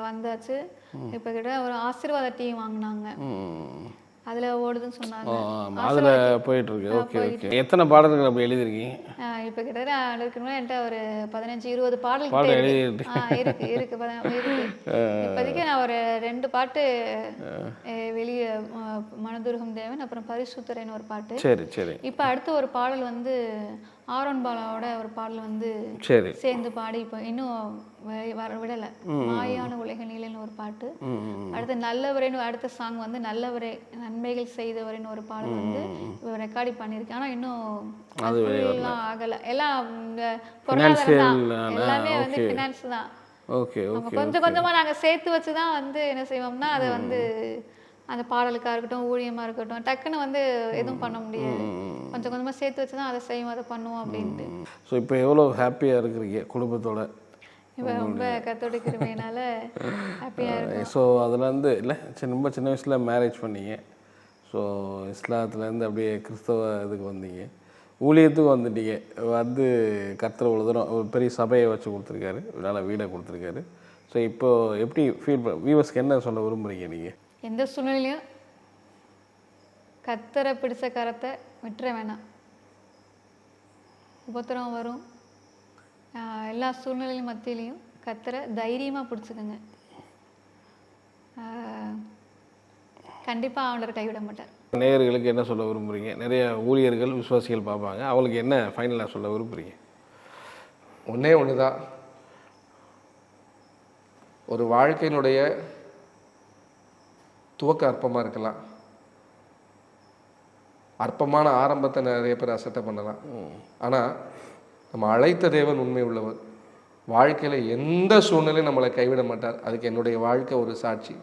வந்தாச்சு. இப்போ கிட்ட ஒரு ஆசீர்வாத டீம் வாங்கினாங்க, அதில் ஓடுதுன்னு சொன்னாங்க. அதில் போயிட்டு இருக்கு. Okay okay. எத்தனை பாடல்கள் அப்படி எழுதிருக்கீங்க? இப்போ கிட்ட இருக்கணும் என்கிட்ட ஒரு 15-20 பாடல் இருக்கு. இப்போதைக்கு நான் ஒரு 2 பாட்டு வெளியே, மனதுருகும் தேவன் அப்புறம் பரிசுத்தரேன்னு ஒரு பாட்டு. சரி சரி. இப்போ அடுத்து ஒரு பாடல் வந்து ஆரோன் பாலாவோட ஒரு பாடல் வந்து சேர்ந்து பாடி இப்போ இன்னும் விடலை. மாயான உலக நீலன்னு ஒரு பாட்டு. அடுத்து நல்லவரேன்னு அடுத்த சாங் வந்து நல்லவரே நன்மைகள் செய்தவரேன்னு ஒரு பாடல் வந்து ரெக்கார்டி பண்ணியிருக்கேன். ஆனால் இன்னும் ஆகலை. எல்லாம் பொருளாதாரம் தான், எல்லாமே வந்து ஃபினான்ஸ் தான். கொஞ்சம் கொஞ்சமாக நாங்கள் சேர்த்து வச்சு தான் வந்து என்ன செய்வோம்னா அதை வந்து அந்த பாடலுக்காக இருக்கட்டும் ஊழியமாக இருக்கட்டும் டக்குன்னு வந்து எதுவும் பண்ண முடியாது. கொஞ்சம் கொஞ்சமாக சேர்த்து வச்சு தான் அதை செய்வோம், அதை பண்ணுவோம் அப்படின்ட்டு. ஸோ இப்போ எவ்வளோ ஹாப்பியாக இருக்கிறீங்க குடும்பத்தோட? இப்போ ரொம்ப கத்தோட கிருமையினால ஹாப்பியாக இருக்கும். ஸோ அதில் வந்து இல்லை ரொம்ப சின்ன வயசில் மேரேஜ் பண்ணீங்க. ஸோ இஸ்லாத்துலேருந்து அப்படியே கிறிஸ்தவ இதுக்கு வந்தீங்க, ஊழியத்துக்கு வந்துட்டீங்க. வந்து கர்த்தர் இவ்வளோ தூரம் ஒரு பெரிய சபையை வச்சு கொடுத்துருக்காரு, நல்ல வீடை கொடுத்துருக்காரு. ஸோ இப்போது எப்படி ஃபீல் வியூவர்ஸ்க்கு என்ன சொல்ல விரும்புகிறீங்க நீங்கள்? எந்த சூழ்நிலையும் கர்த்தரை பிடிச்ச கரத்தை விட்டுற வேணாம். உபத்திரம் வரும், எல்லா சூழ்நிலையும் மத்தியிலையும் கர்த்தரை தைரியமாக பிடிச்சிக்கோங்க. கண்டிப்பாக ஆண்டவர் கைவிட மாட்டார். நேயர்களுக்கு என்ன சொல்ல விரும்புகிறீங்க? நிறைய ஊழியர்கள் விசுவாசிகள் பார்ப்பாங்க, அவங்களுக்கு என்ன ஃபைனலாக சொல்ல விரும்புகிறீங்க? ஒன்றே ஒன்று தான், ஒரு வாழ்க்கையினுடைய துவக்க அற்பமாக இருக்கலாம், அற்பமான ஆரம்பத்தை நிறைய பேர் அசட்டை பண்ணலாம். ஆனால் நம்ம அழைத்த தேவன் உண்மை உள்ளவர். வாழ்க்கையில் எந்த சூழ்நிலையும் நம்மளை கைவிட மாட்டார். அதுக்கு என்னுடைய வாழ்க்கை ஒரு சாட்சி.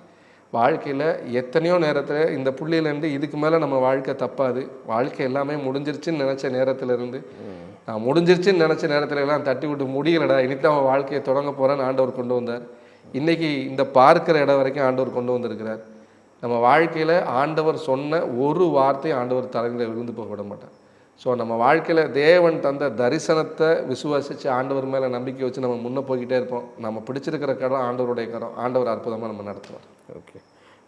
வாழ்க்கையில் எத்தனையோ நேரத்தில் இந்த புள்ளியிலேருந்து இதுக்கு மேலே நம்ம வாழ்க்கை தப்பாது, வாழ்க்கை எல்லாமே முடிஞ்சிருச்சுன்னு நினச்ச நேரத்துலேருந்து நான் முடிஞ்சிருச்சுன்னு நினச்ச நேரத்துல எல்லாம் தட்டி விட்டு முடியலடா இனித்தான் அவன் வாழ்க்கையை தொடங்க போகிறேன்னு ஆண்டவர் கொண்டு வந்தார். இன்றைக்கி இந்த பார்க்குற இடம் வரைக்கும் ஆண்டவர் கொண்டு வந்திருக்கிறார். நம்ம வாழ்க்கையில் ஆண்டவர் சொன்ன ஒரு வார்த்தை ஆண்டவர் தலைமையில் விழுந்து போக விட மாட்டார். ஸோ நம்ம வாழ்க்கையில் தேவன் தந்த தரிசனத்தை விசுவாசித்து ஆண்டவர் மேலே நம்பிக்கை வச்சு நம்ம முன்னே போய்கிட்டே இருப்போம். நம்ம பிடிச்சிருக்கிற கரம் ஆண்டவருடைய கரம், ஆண்டவர் அற்புதமாக நம்ம நடத்துவார். ஓகே,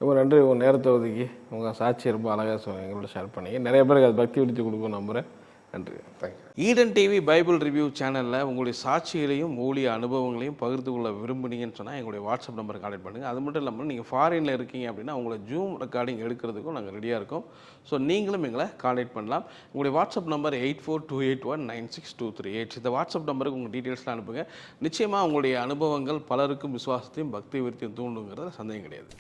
ரொம்ப நன்றி. உங்கள் நேரத்தை ஒதுக்கி உங்கள் சாட்சியை ரொம்ப அழகாக எங்களோட ஷேர் பண்ணிங்க. நிறைய பேருக்கு அது பக்தி விடுத்து கொடுக்கும் நம்புகிறேன். நன்றி, thank you. Eden TV Bible review சேனலில் உங்களுடைய சாட்சிகளையும் ஊழிய அனுபவங்களையும் பகிர்ந்து கொள்ள விரும்புனீங்கன்னு சொன்னால் எங்களுடைய வாட்ஸ்அப் நம்பரை கான்டெக்ட் பண்ணுங்கள். அது மட்டும் இல்லாமல் நீங்கள் ஃபாரினில் இருக்கீங்க அப்படின்னா உங்களை ஜூம் ரெக்கார்டிங் எடுக்கிறதுக்கும் நாங்கள் ரெடியாக இருக்கோம். ஸோ நீங்களும் எங்களை கான்டெக்ட் பண்ணலாம். உங்களுடைய வாட்ஸ்அப் நம்பர் 8428196238. இந்த வாட்ஸ்அப் நம்பருக்கு உங்கள் டீட்டெயில்ஸ்லாம் அனுப்புங்க. நிச்சயமாக உங்களுடைய அனுபவங்கள் பலருக்கும் விசுவாசத்தையும் பக்தி விருத்தியும் தூண்டுங்கிறத சந்தேகம் கிடையாது.